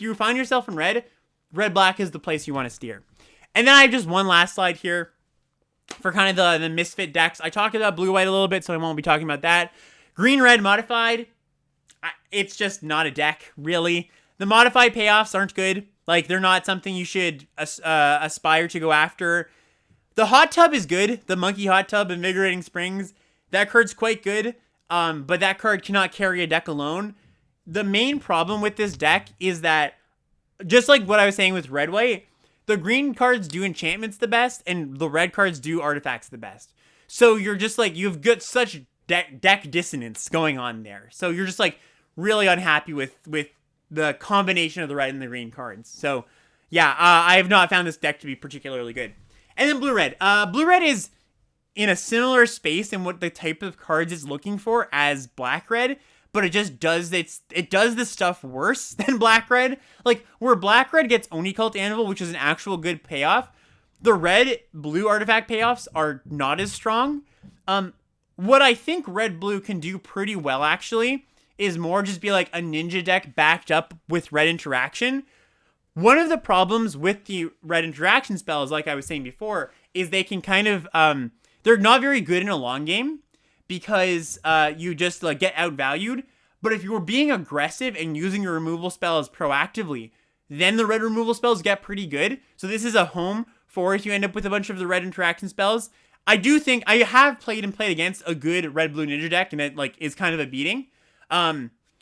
you find yourself in red, red-black is the place you want to steer. And then I have just one last slide here. for kind of the misfit decks. I talked about blue-white a little bit, so I won't be talking about that. Green-red modified, it's just not a deck, really. The modified payoffs aren't good. Like, they're not something you should aspire to go after. The hot tub is good. The monkey hot tub, Invigorating Springs, that card's quite good. But that card cannot carry a deck alone. The main problem with this deck is that, just like what I was saying with red-white, the green cards do enchantments the best, and the red cards do artifacts the best. So you're just like, you've got such deck dissonance going on there. So you're just like really unhappy with the combination of the red and the green cards. So yeah, I have not found this deck to be particularly good. And then blue-red. Blue-red is in a similar space in what the type of cards it's looking for as black-red, but it just does it does the stuff worse than black-red. Like, where black-red gets Oni Cult Anvil, which is an actual good payoff, the red-blue artifact payoffs are not as strong. What I think red-blue can do pretty well, actually, is more just be like a ninja deck backed up with red interaction. One of the problems with the red interaction spells, like I was saying before, is they can kind of, they're not very good in a long game because you just like get outvalued. But if you were being aggressive and using your removal spells proactively, then the red removal spells get pretty good. So this is a home for if you end up with a bunch of the red interaction spells. I do think I have played against a good red-blue ninja deck, and it like is kind of a beating.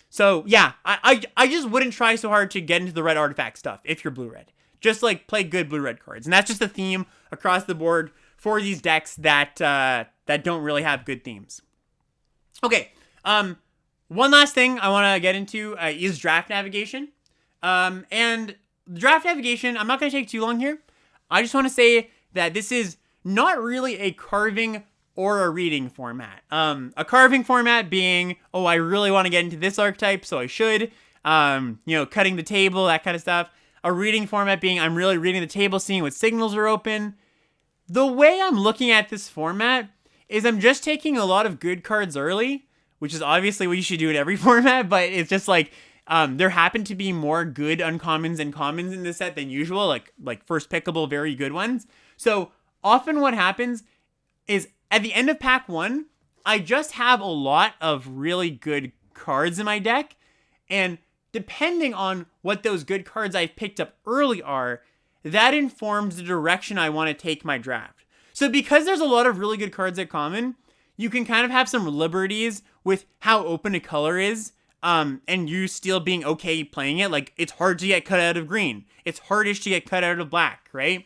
So yeah, I just wouldn't try so hard to get into the red artifact stuff if you're blue-red. Just like play good blue-red cards. And that's just the theme across the board for these decks that don't really have good themes. Okay, one last thing I want to get into is draft navigation. And draft navigation, I'm not going to take too long here. I just want to say that this is not really a carving or a reading format. A carving format being, oh, I really want to get into this archetype, so I should. Cutting the table, that kind of stuff. A reading format being, I'm really reading the table, seeing what signals are open. The way I'm looking at this format is I'm just taking a lot of good cards early, which is obviously what you should do in every format, but it's just like, there happen to be more good uncommons and commons in this set than usual, like first pickable, very good ones. So often what happens is at the end of pack 1, I just have a lot of really good cards in my deck, and depending on what those good cards I've picked up early are, that informs the direction I want to take my draft. So because there's a lot of really good cards at common, you can kind of have some liberties with how open a color is, and you still being okay playing it. Like, it's hard to get cut out of green. It's hardish to get cut out of black, right?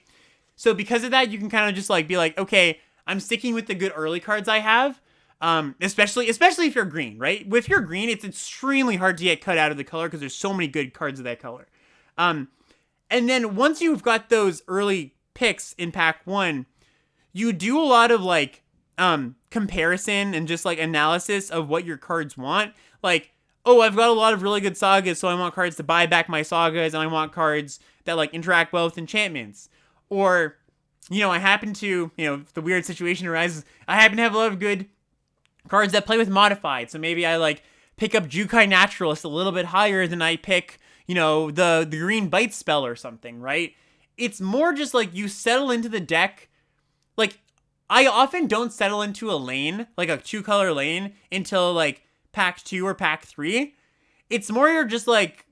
So because of that, you can kind of just like be like, okay, I'm sticking with the good early cards I have, especially if you're green, right? If you're green, it's extremely hard to get cut out of the color because there's so many good cards of that color. And then once you've got those early picks in pack 1, you do a lot of like comparison and just like analysis of what your cards want. Like, oh, I've got a lot of really good sagas, so I want cards to buy back my sagas, and I want cards that like interact well with enchantments. Or, I happen to, if the weird situation arises, I happen to have a lot of good cards that play with modified. So maybe I like pick up Jukai Naturalist a little bit higher than I pick, the green bite spell or something, right? It's more just like you settle into the deck. Like, I often don't settle into a lane, like a 2-color lane, until like pack 2 or pack 3. It's more you're just like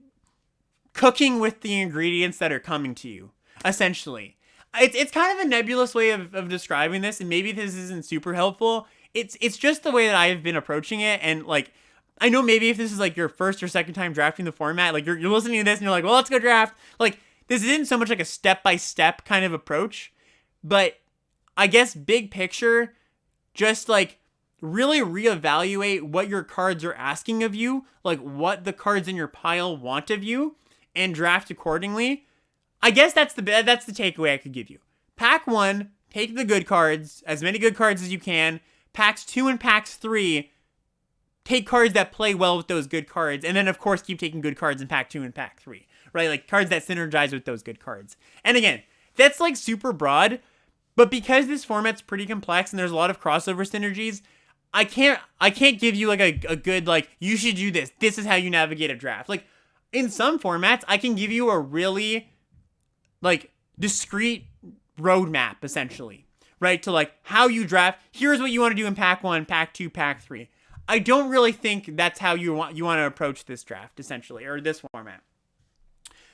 cooking with the ingredients that are coming to you, essentially. It's kind of a nebulous way of describing this, and maybe this isn't super helpful. It's just the way that I've been approaching it, and like, I know maybe if this is like your first or second time drafting the format, like you're listening to this and you're like, well, let's go draft. Like, this isn't so much like a step-by-step kind of approach, but I guess big picture, just like really reevaluate what your cards are asking of you, like what the cards in your pile want of you, and draft accordingly. I guess that's the takeaway I could give you. Pack 1, take the good cards, as many good cards as you can. Packs 2 and packs 3, take cards that play well with those good cards, and then of course keep taking good cards in pack 2 and pack 3, right? Like cards that synergize with those good cards. And again, that's like super broad, but because this format's pretty complex and there's a lot of crossover synergies, I can't give you like a good, like, you should do this. This is how you navigate a draft. Like, in some formats, I can give you a really like discrete roadmap, essentially, right, to like how you draft. Here's what you want to do in pack 1, pack 2, pack 3. I don't really think that's how you want to approach this draft, essentially, or this format.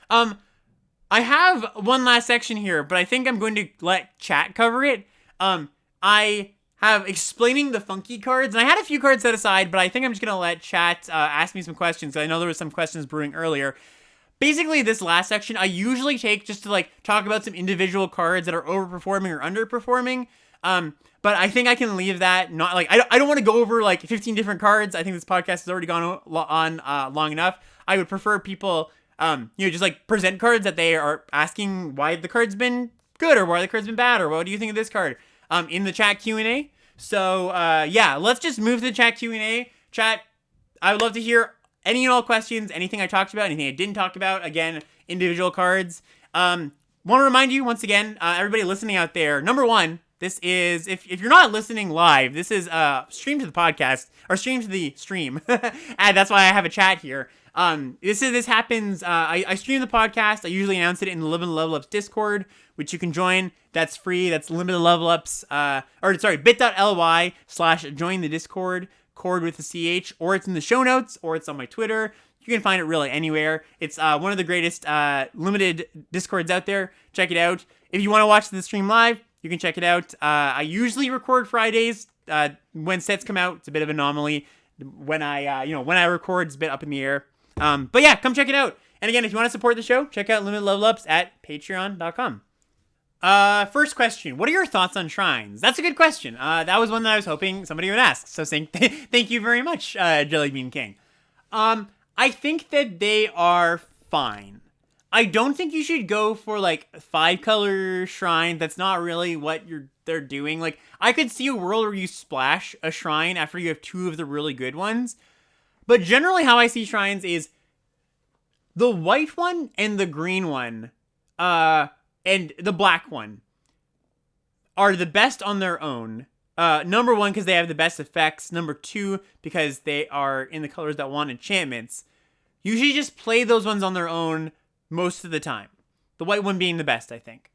I have one last section here, but I think I'm going to let chat cover it. I have explaining the funky cards, and I had a few cards set aside, but I think I'm just going to let chat ask me some questions. I know there was some questions brewing earlier. Basically, this last section I usually take just to like talk about some individual cards that are overperforming or underperforming. But I think I can leave that. Not like I don't want to go over like 15 different cards. I think this podcast has already gone on long enough. I would prefer people just like present cards that they are asking why the card's been good or why the card's been bad or what do you think of this card in the chat Q&A. So let's just move to the chat Q&A. Chat, I would love to hear any and all questions, anything I talked about, anything I didn't talk about. Again, individual cards. Want to remind you once again, everybody listening out there, number one, this is, if you're not listening live, this is stream to the podcast, or stream to the stream. And that's why I have a chat here. This happens, I stream the podcast. I usually announce it in the Limited Level Ups Discord, which you can join. That's free. That's Limited Level Ups, bit.ly/join the Discord, cord with the CH, or it's in the show notes, or it's on my Twitter. You can find it really anywhere. It's one of the greatest limited Discords out there. Check it out. If you want to watch the stream live, you can check it out. I usually record Fridays when sets come out. It's a bit of an anomaly. When I record, it's a bit up in the air. But yeah, come check it out. And again, if you want to support the show, check out Limited Level Ups at patreon.com. First question. What are your thoughts on shrines? That's a good question. That was one that I was hoping somebody would ask. So thank you very much, Jellybean King. I think that they are fine. I don't think you should go for like 5-color shrine. That's not really what they're doing. Like, I could see a world where you splash a shrine after you have 2 of the really good ones. But generally how I see shrines is the white one and the green one, and the black one are the best on their own. Number 1, because they have the best effects. Number 2, because they are in the colors that want enchantments. You should just play those ones on their own most of the time. The white one being the best, I think.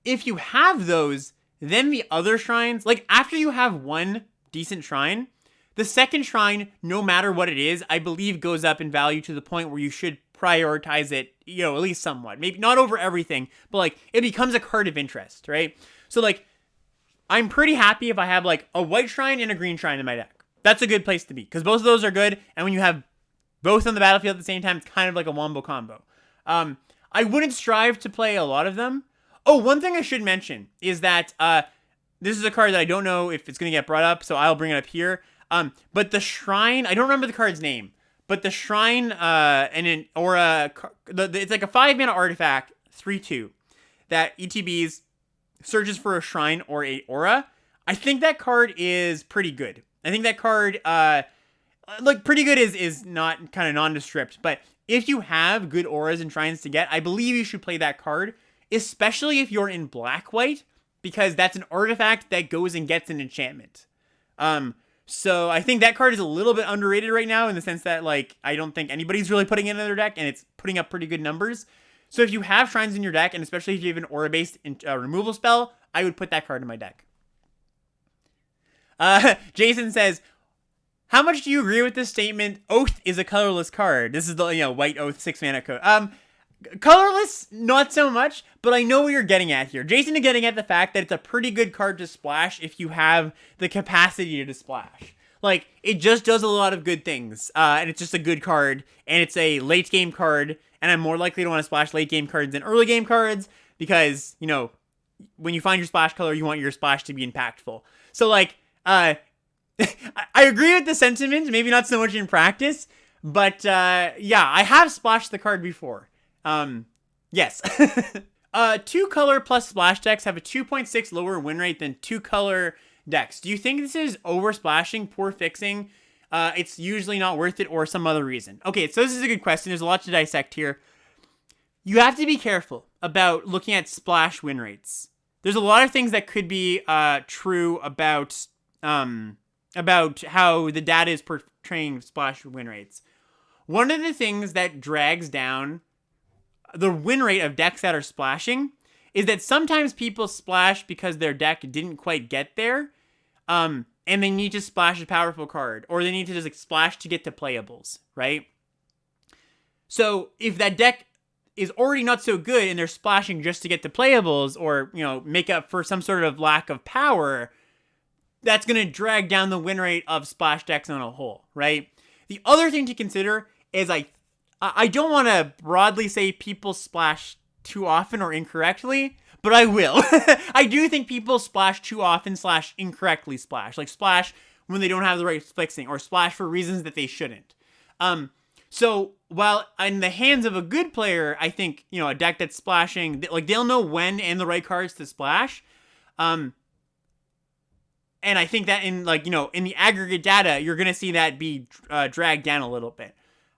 If you have those, then the other shrines, like after you have one decent shrine, the second shrine, no matter what it is, I believe goes up in value to the point where you should prioritize it, at least somewhat. Maybe not over everything, but like it becomes a card of interest, right? So like, I'm pretty happy if I have like a white shrine and a green shrine in my deck. That's a good place to be, because both of those are good, and when you have both on the battlefield at the same time, it's kind of like a wombo combo. I wouldn't strive to play a lot of them. Oh, one thing I should mention is that this is a card that I don't know if it's going to get brought up, so I'll bring it up here. But the shrine, I don't remember the card's name, but the shrine, it's like a 5-mana artifact, 3/2, that ETBs searches for a shrine or a aura. I think that card is pretty good. I think that card, pretty good is not kind of nondescript, but if you have good auras and shrines to get, I believe you should play that card, especially if you're in black-white, because that's an artifact that goes and gets an enchantment. So I think that card is a little bit underrated right now in the sense that, like, I don't think anybody's really putting it in their deck, and it's putting up pretty good numbers. So if you have shrines in your deck, and especially if you have an aura-based removal spell, I would put that card in my deck. Jason says, how much do you agree with this statement? Oath is a colorless card. This is the white Oath 6-mana code. Colorless, not so much, but I know what you're getting at here. Jason is getting at the fact that it's a pretty good card to splash if you have the capacity to splash. Like, it just does a lot of good things, and it's just a good card, and it's a late game card, and I'm more likely to want to splash late game cards than early game cards, because, when you find your splash color, you want your splash to be impactful. So, like, I agree with the sentiment, maybe not so much in practice, but, I have splashed the card before. Yes. 2-color plus splash decks have a 2.6 lower win rate than 2-color decks. Do you think this is over splashing, poor fixing? It's usually not worth it, or some other reason? Okay, so this is a good question. There's a lot to dissect here. You have to be careful about looking at splash win rates. There's a lot of things that could be true about how the data is portraying splash win rates. One of the things that drags down the win rate of decks that are splashing is that sometimes people splash because their deck didn't quite get there, and they need to splash a powerful card, or they need to just like splash to get to playables, right? So if that deck is already not so good and they're splashing just to get to playables, or, you know, make up for some sort of lack of power, that's going to drag down the win rate of splash decks on a whole, right? The other thing to consider is I don't want to broadly say people splash too often or incorrectly, but I will. I do think people splash too often / incorrectly splash. Like splash when they don't have the right fixing, or splash for reasons that they shouldn't. So while in the hands of a good player, I think, you know, a deck that's splashing, like they'll know when and the right cards to splash. And I think that in, like, you know, in the aggregate data, you're going to see that be dragged down a little bit.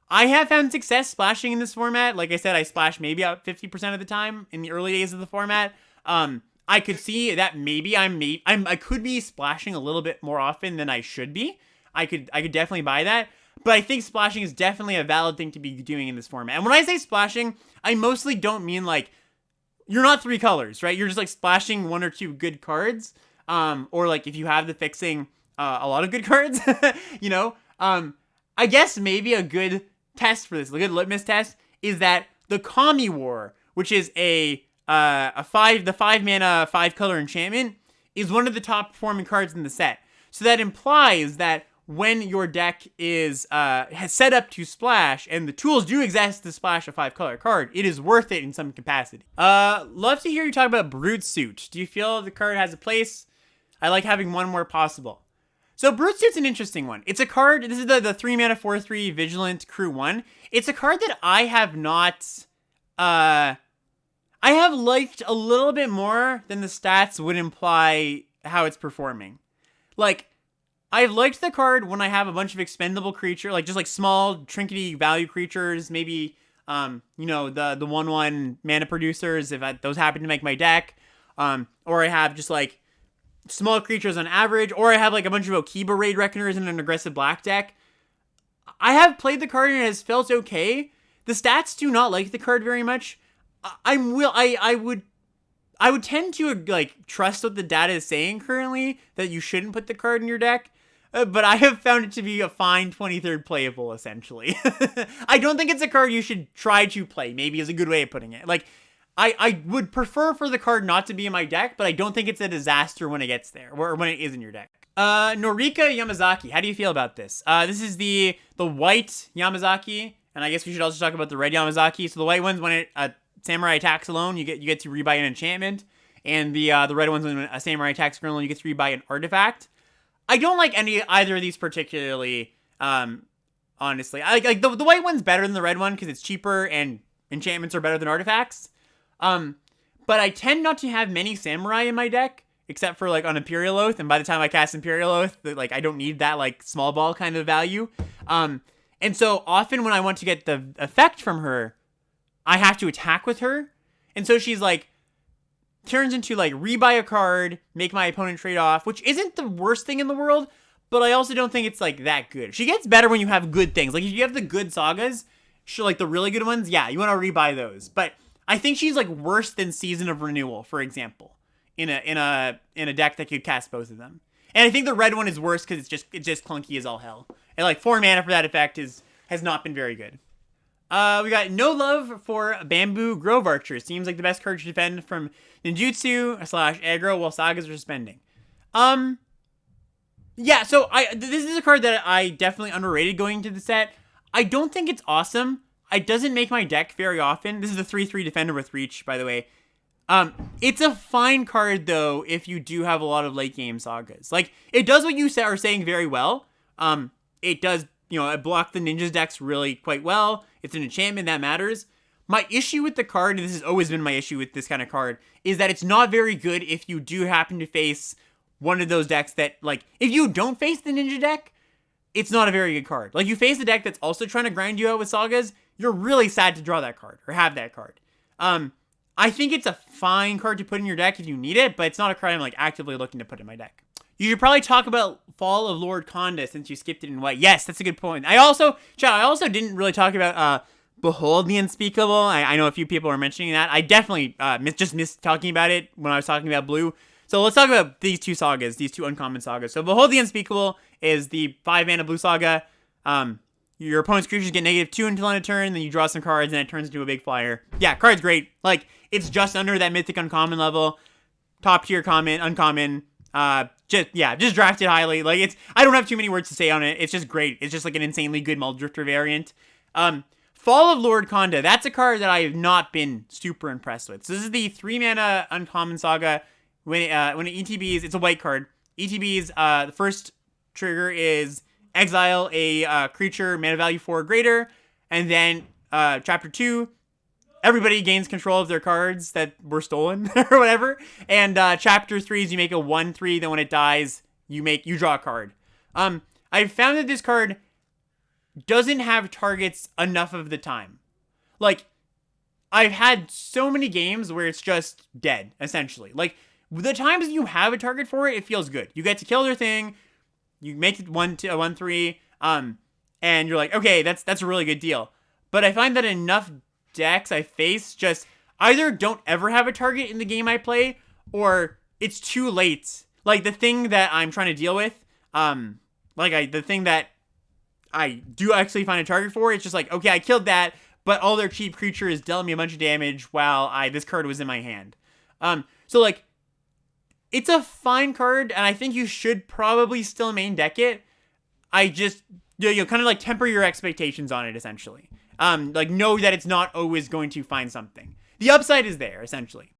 I have found success splashing in this format. Like I said, I splash maybe about 50% of the time in the early days of the format. I could see that maybe I could be splashing a little bit more often than I should be. I could definitely buy that. But I think splashing is definitely a valid thing to be doing in this format. And when I say splashing, I mostly don't mean like, you're not 3 colors, right? You're just like splashing 1 or 2 good cards. Or like if you have the fixing, a lot of good cards, you know? I guess maybe a good test for this, a good litmus test, is that the Kamigawa, which is the 5 mana 5 color enchantment, is one of the top performing cards in the set. So that implies that when your deck is has set up to splash, and the tools do exist to splash a 5 color card, it is worth it in some capacity. Love to hear you talk about Brute Suit. Do you feel the card has a place? I like having one more possible. So Brute Suit's an interesting one. It's a card, this is the 3 mana 4/3 Vigilant Crew 1. It's a card that I have not, I have liked a little bit more than the stats would imply how it's performing. Like, I've liked the card when I have a bunch of expendable creature, like just like small trinkety value creatures, maybe, you know, the 1/1 mana producers, if those happen to make my deck, or I have just like small creatures on average, or I have like a bunch of Okiba Raid Reckoners in an aggressive black deck. I have played the card and it has felt okay. The stats do not like the card very much. I would tend to like trust what the data is saying currently, that you shouldn't put the card in your deck. But I have found it to be a fine 23rd playable, essentially. I don't think it's a card you should try to play, maybe is a good way of putting it. Like, I would prefer for the card not to be in my deck, but I don't think it's a disaster when it gets there, or when it is in your deck. Norika Yamazaki, how do you feel about this? This is the white Yamazaki, and I guess we should also talk about the red Yamazaki. So the white ones, when Samurai attacks alone, you get to rebuy an enchantment, and the red ones, when a Samurai attacks alone, you get to rebuy an artifact. I don't like either of these particularly, honestly. I like the white one's better than the red one because it's cheaper and enchantments are better than artifacts. But I tend not to have many Samurai in my deck, except for like on Imperial Oath, and by the time I cast Imperial Oath, like I don't need that like small ball kind of value. And so often when I want to get the effect from her, I have to attack with her. And so she's like, turns into like rebuy a card, make my opponent trade off, which isn't the worst thing in the world, but I also don't think it's like that good. She gets better when you have good things. Like if you have the good sagas, like the really good ones, yeah, you want to rebuy those. But I think she's like worse than Season of Renewal, for example, in a deck that could cast both of them. And I think the red one is worse because it's just clunky as all hell. And like 4 mana for that effect has not been very good. We got no love for Bamboo Grove Archer. Seems like the best card to defend from ninjutsu / aggro while sagas are spending. Yeah, so this is a card that I definitely underrated going into the set. I don't think it's awesome. It doesn't make my deck very often. This is a 3/3 defender with reach, by the way. It's a fine card though if you do have a lot of late game sagas. Like it does what you are saying very well. It does, it block the ninjas decks really quite well. It's an enchantment that matters. My issue with the card, and this has always been my issue with this kind of card, is that it's not very good if you do happen to face one of those decks that, like, if you don't face the ninja deck, it's not a very good card. Like, you face a deck that's also trying to grind you out with sagas, you're really sad to draw that card, or have that card. I think it's a fine card to put in your deck if you need it, but it's not a card I'm, like, actively looking to put in my deck. You should probably talk about Fall of Lord Conda since you skipped it in white. Yes, that's a good point. I also didn't really talk about Behold the Unspeakable. I know a few people are mentioning that. I definitely just missed talking about it when I was talking about blue. So let's talk about these two sagas, these two uncommon sagas. So Behold the Unspeakable is the 5-mana blue saga. Your opponent's creatures get -2 until end of turn, then you draw some cards, and it turns into a big flyer. Yeah, card's great. Like, it's just under that mythic uncommon level. Top tier common, uncommon. Just drafted highly. Like, I don't have too many words to say on it. It's just great. It's just like an insanely good Muldrifter variant. Fall of Lord Konda. That's a card that I have not been super impressed with. So this is the 3-mana uncommon saga. When it ETBs, it's a white card. ETBs, the first trigger is exile a creature, mana value 4 or greater, and then chapter 2, everybody gains control of their cards that were stolen or whatever. And chapter 3 is you make a 1/3, then when it dies, you draw a card. I found that this card doesn't have targets enough of the time. Like, I've had so many games where it's just dead, essentially. Like, the times you have a target for it, it feels good. You get to kill their thing, you make it 1/3, and you're like, okay, that's a really good deal. But I find that enough decks I face just either don't ever have a target in the game I play, or it's too late. Like, the thing that I'm trying to deal with, the thing that I do actually find a target for, it's just like, okay, I killed that, but all their cheap creature is dealing me a bunch of damage while this card was in my hand. So, like, it's a fine card, and I think you should probably still main deck it. I just, kind of like temper your expectations on it, essentially. Like, know that it's not always going to find something. The upside is there, essentially.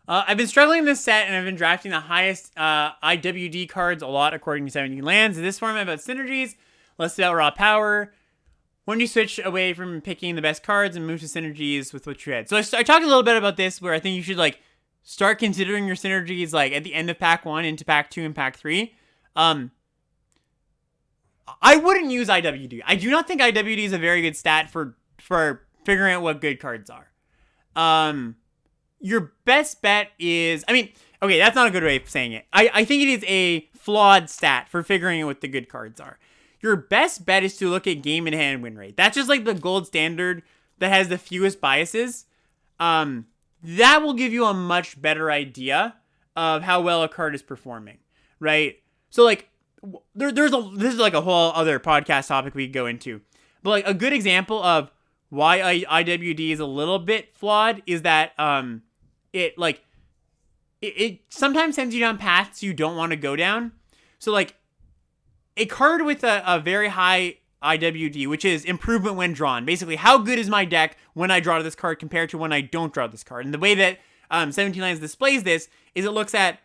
I've been struggling in this set, and I've been drafting the highest IWD cards a lot, according to 17 Lands. In this format about synergies, less about raw power. When you switch away from picking the best cards and move to synergies with what you had. So I talked a little bit about this, where I think you should, like, start considering your synergies, like, at the end of pack 1 into pack 2 and pack 3. I wouldn't use IWD. I do not think IWD is a very good stat for figuring out what good cards are. Your best bet is, okay, that's not a good way of saying it. I think it is a flawed stat for figuring out what the good cards are. Your best bet is to look at game in hand win rate. That's just like the gold standard that has the fewest biases. That will give you a much better idea of how well a card is performing, right? So, like, this is like a whole other podcast topic we could go into. But, like, a good example of why IWD is a little bit flawed is that it sometimes sends you down paths you don't want to go down. So, like, a card with a very high IWD, which is improvement when drawn. Basically, how good is my deck when I draw this card compared to when I don't draw this card? And the way that 17 Lands displays this is it looks at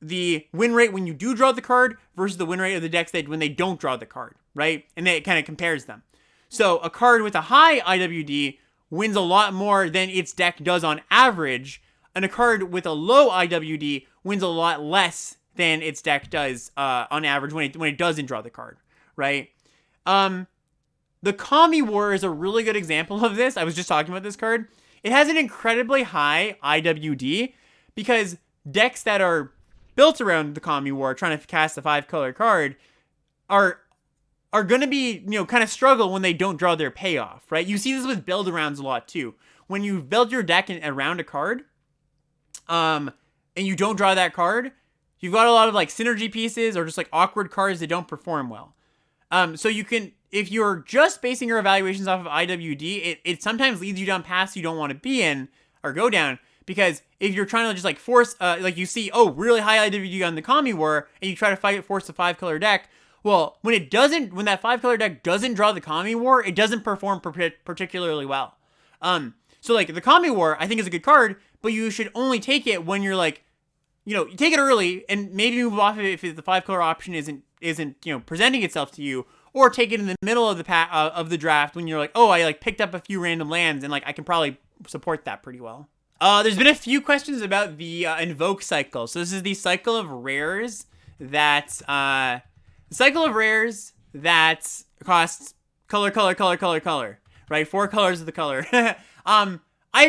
the win rate when you do draw the card versus the win rate of the decks that when they don't draw the card, right? And then it kind of compares them. So a card with a high IWD wins a lot more than its deck does on average, and a card with a low IWD wins a lot less than its deck does on average when it doesn't draw the card, right? The Kami War is a really good example of this. I was just talking about this card. It has an incredibly high IWD because decks that are built around the Kami War trying to cast a 5-color card are going to be, kind of struggle when they don't draw their payoff, right? You see this with build-arounds a lot too. When you build your deck around a card, and you don't draw that card, you've got a lot of, like, synergy pieces or just, like, awkward cards that don't perform well. So you can, if you're just basing your evaluations off of IWD, it sometimes leads you down paths you don't want to be in or go down, because if you're trying to just, like, force, like, you see, really high IWD on the Kami War, and you try to force a 5-color deck, well, when that 5-color deck doesn't draw the Kami War, it doesn't perform particularly well. So, like, the Kami War, I think, is a good card, but you should only take it when you're, like, you take it early and maybe move off of it if the 5-color option isn't presenting itself to you, or take it in the middle of the draft when you're like, I, like, picked up a few random lands and, like, I can probably support that pretty well. There's been a few questions about the Invoke cycle. So this is the cycle of rares that costs color, right? 4 colors of the color. I've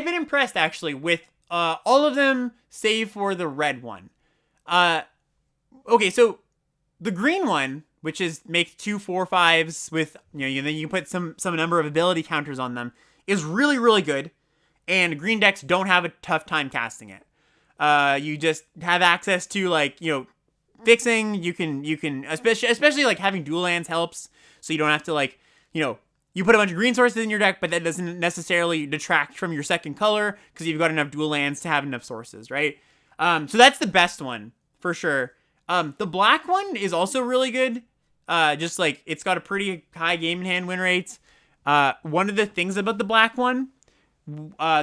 been impressed, actually, with all of them save for the red one. Okay, so the green one, which is make 2 4/5s with, and then you put some number of ability counters on them, is really, really good. And green decks don't have a tough time casting it. You just have access to, like, fixing. You can especially like having dual lands helps, so you don't have to, like, you put a bunch of green sources in your deck, but that doesn't necessarily detract from your second color because you've got enough dual lands to have enough sources, right? So that's the best one for sure. The black one is also really good. Just like, it's got a pretty high game in hand win rates. One of the things about the black one,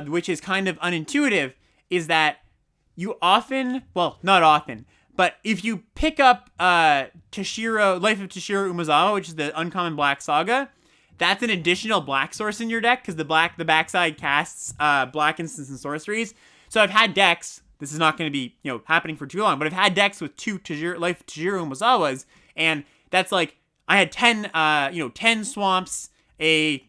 which is kind of unintuitive, is that you often, well, not often, but if you pick up Life of Toshiro Umezawa, which is the uncommon black saga, that's an additional black source in your deck because the backside casts black instants and sorceries. So I've had decks, this is not going to be happening for too long, but I've had decks with 2 Life of Toshiro Umezawas, and that's like, I had 10 swamps, a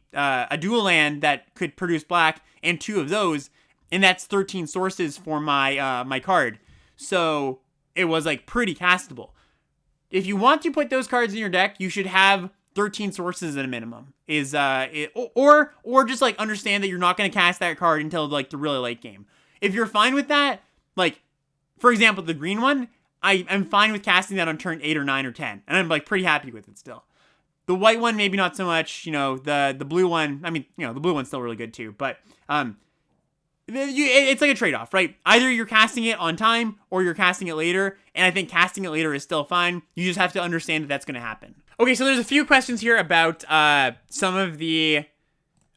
dual land that could produce black, and 2 of those, and that's 13 sources for my card. So it was, like, pretty castable. If you want to put those cards in your deck, you should have 13 sources at a minimum. Or just, like, understand that you're not going to cast that card until, like, the really late game. If you're fine with that, like, for example, the green one, I'm fine with casting that on turn 8 or 9 or 10, and I'm, like, pretty happy with it still. The white one, maybe not so much. The blue one, I mean, the blue one's still really good too, but it's like a trade-off, right? Either you're casting it on time or you're casting it later, and I think casting it later is still fine. You just have to understand that that's going to happen. Okay, so there's a few questions here about some of the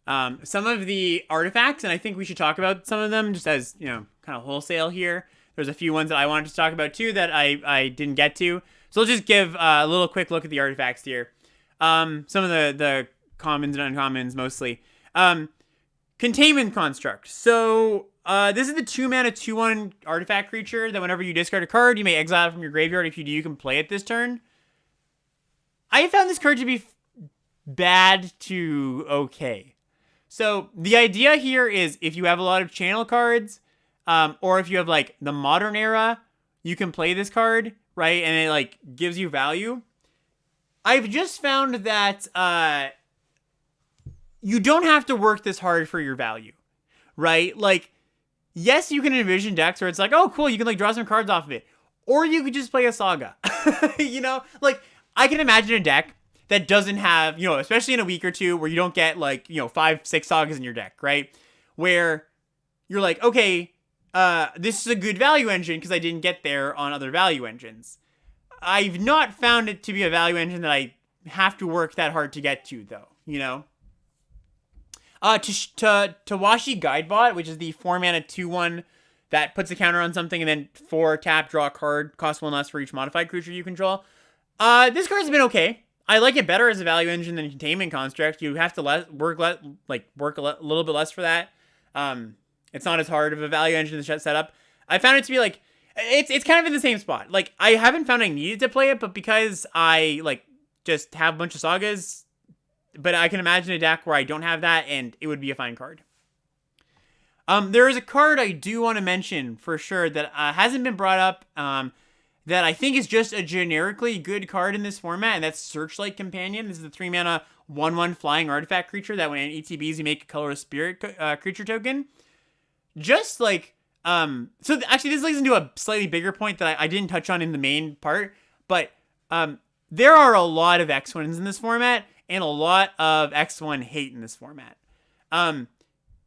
artifacts, and I think we should talk about some of them just as, kind of wholesale here. There's a few ones that I wanted to talk about too that I didn't get to. So let's just give a little quick look at the artifacts here. Some of the commons and uncommons mostly. Containment Construct. So this is the 2-mana 2/1 artifact creature that whenever you discard a card, you may exile it from your graveyard. If you do, you can play it this turn. I found this card to be bad to okay. So the idea here is if you have a lot of channel cards, or if you have, like, the modern era, you can play this card, right? And it, like, gives you value. I've just found that you don't have to work this hard for your value, right? Like, yes, you can envision decks where it's like, oh, cool, you can, like, draw some cards off of it. Or you could just play a Saga, Like, I can imagine a deck that doesn't have, especially in a week or two where you don't get, like, 5, 6 Sagas in your deck, right? Where you're like, okay, this is a good value engine because I didn't get there on other value engines. I've not found it to be a value engine that I have to work that hard to get to, though, Tawashi Guidebot, which is the 4-mana 2/1 that puts a counter on something and then 4 tap, draw a card, cost 1 less for each modified creature you control. This card's been okay. I like it better as a value engine than Containment Construct. You have to work a little bit less for that. It's not as hard of a value engine to set up. I found it to be, like, it's kind of in the same spot. Like, I haven't found I needed to play it, but because I, like, just have a bunch of Sagas, but I can imagine a deck where I don't have that, and it would be a fine card. There is a card I do want to mention for sure that hasn't been brought up, that I think is just a generically good card in this format, and that's Searchlight Companion. This is the 3-mana 1/1 flying artifact creature that when in ETBs you make a colorless spirit creature token. Just like, so actually this leads into a slightly bigger point that I didn't touch on in the main part, but there are a lot of X1s in this format and a lot of X1 hate in this format.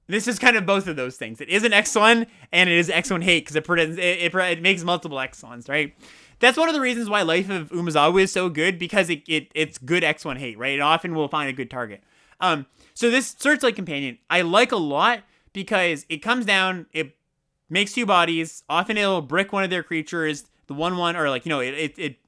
This is kind of both of those things. It is an X1 and it is X1 hate because it makes multiple X1s, right? That's one of the reasons why Life of Umezawa is so good, because it's good X1 hate, right? It often will find a good target. So this Searchlight Companion I like a lot because it comes down, it makes 2 bodies. Often it'll brick one of their creatures, the 1/1, or, like, it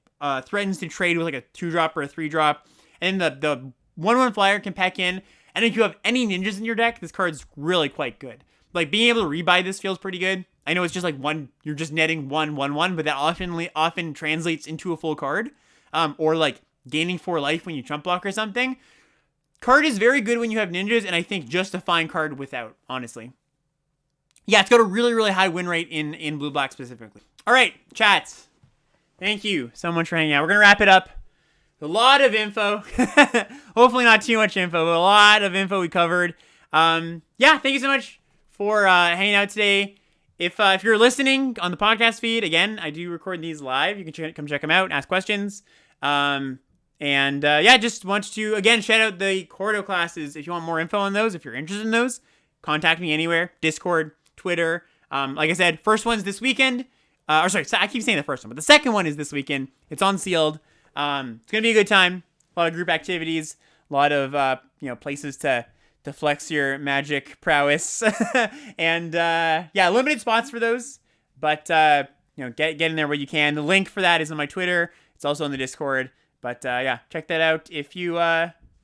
threatens to trade with, like, a 2-drop or a 3-drop. And the 1/1 flyer can peck in. And if you have any ninjas in your deck, this card's really quite good. Like, being able to rebuy this feels pretty good. I know it's just like you're just netting 1/1/1, but that often translates into a full card. Or, like, gaining 4 life when you trump block or something. Card is very good when you have ninjas, and I think just a fine card without, honestly. Yeah, it's got a really, really high win rate in blue-black specifically. All right, chats. Thank you so much for hanging out. We're going to wrap it up A lot of info. Hopefully not too much info, but a lot of info we covered. Yeah, thank you so much for hanging out today. If you're listening on the podcast feed, again, I do record these live. You can come check them out and ask questions. Just want to, again, shout out the Cordo classes. If you want more info on those, if you're interested in those, contact me anywhere. Discord, Twitter. Like I said, first one's this weekend. I keep saying the first one, but the second one is this weekend. It's on Sealed. It's going to be a good time. A lot of group activities. A lot of, places to flex your magic prowess. And, limited spots for those. But, get in there where you can. The link for that is on my Twitter. It's also on the Discord. But, check that out if you,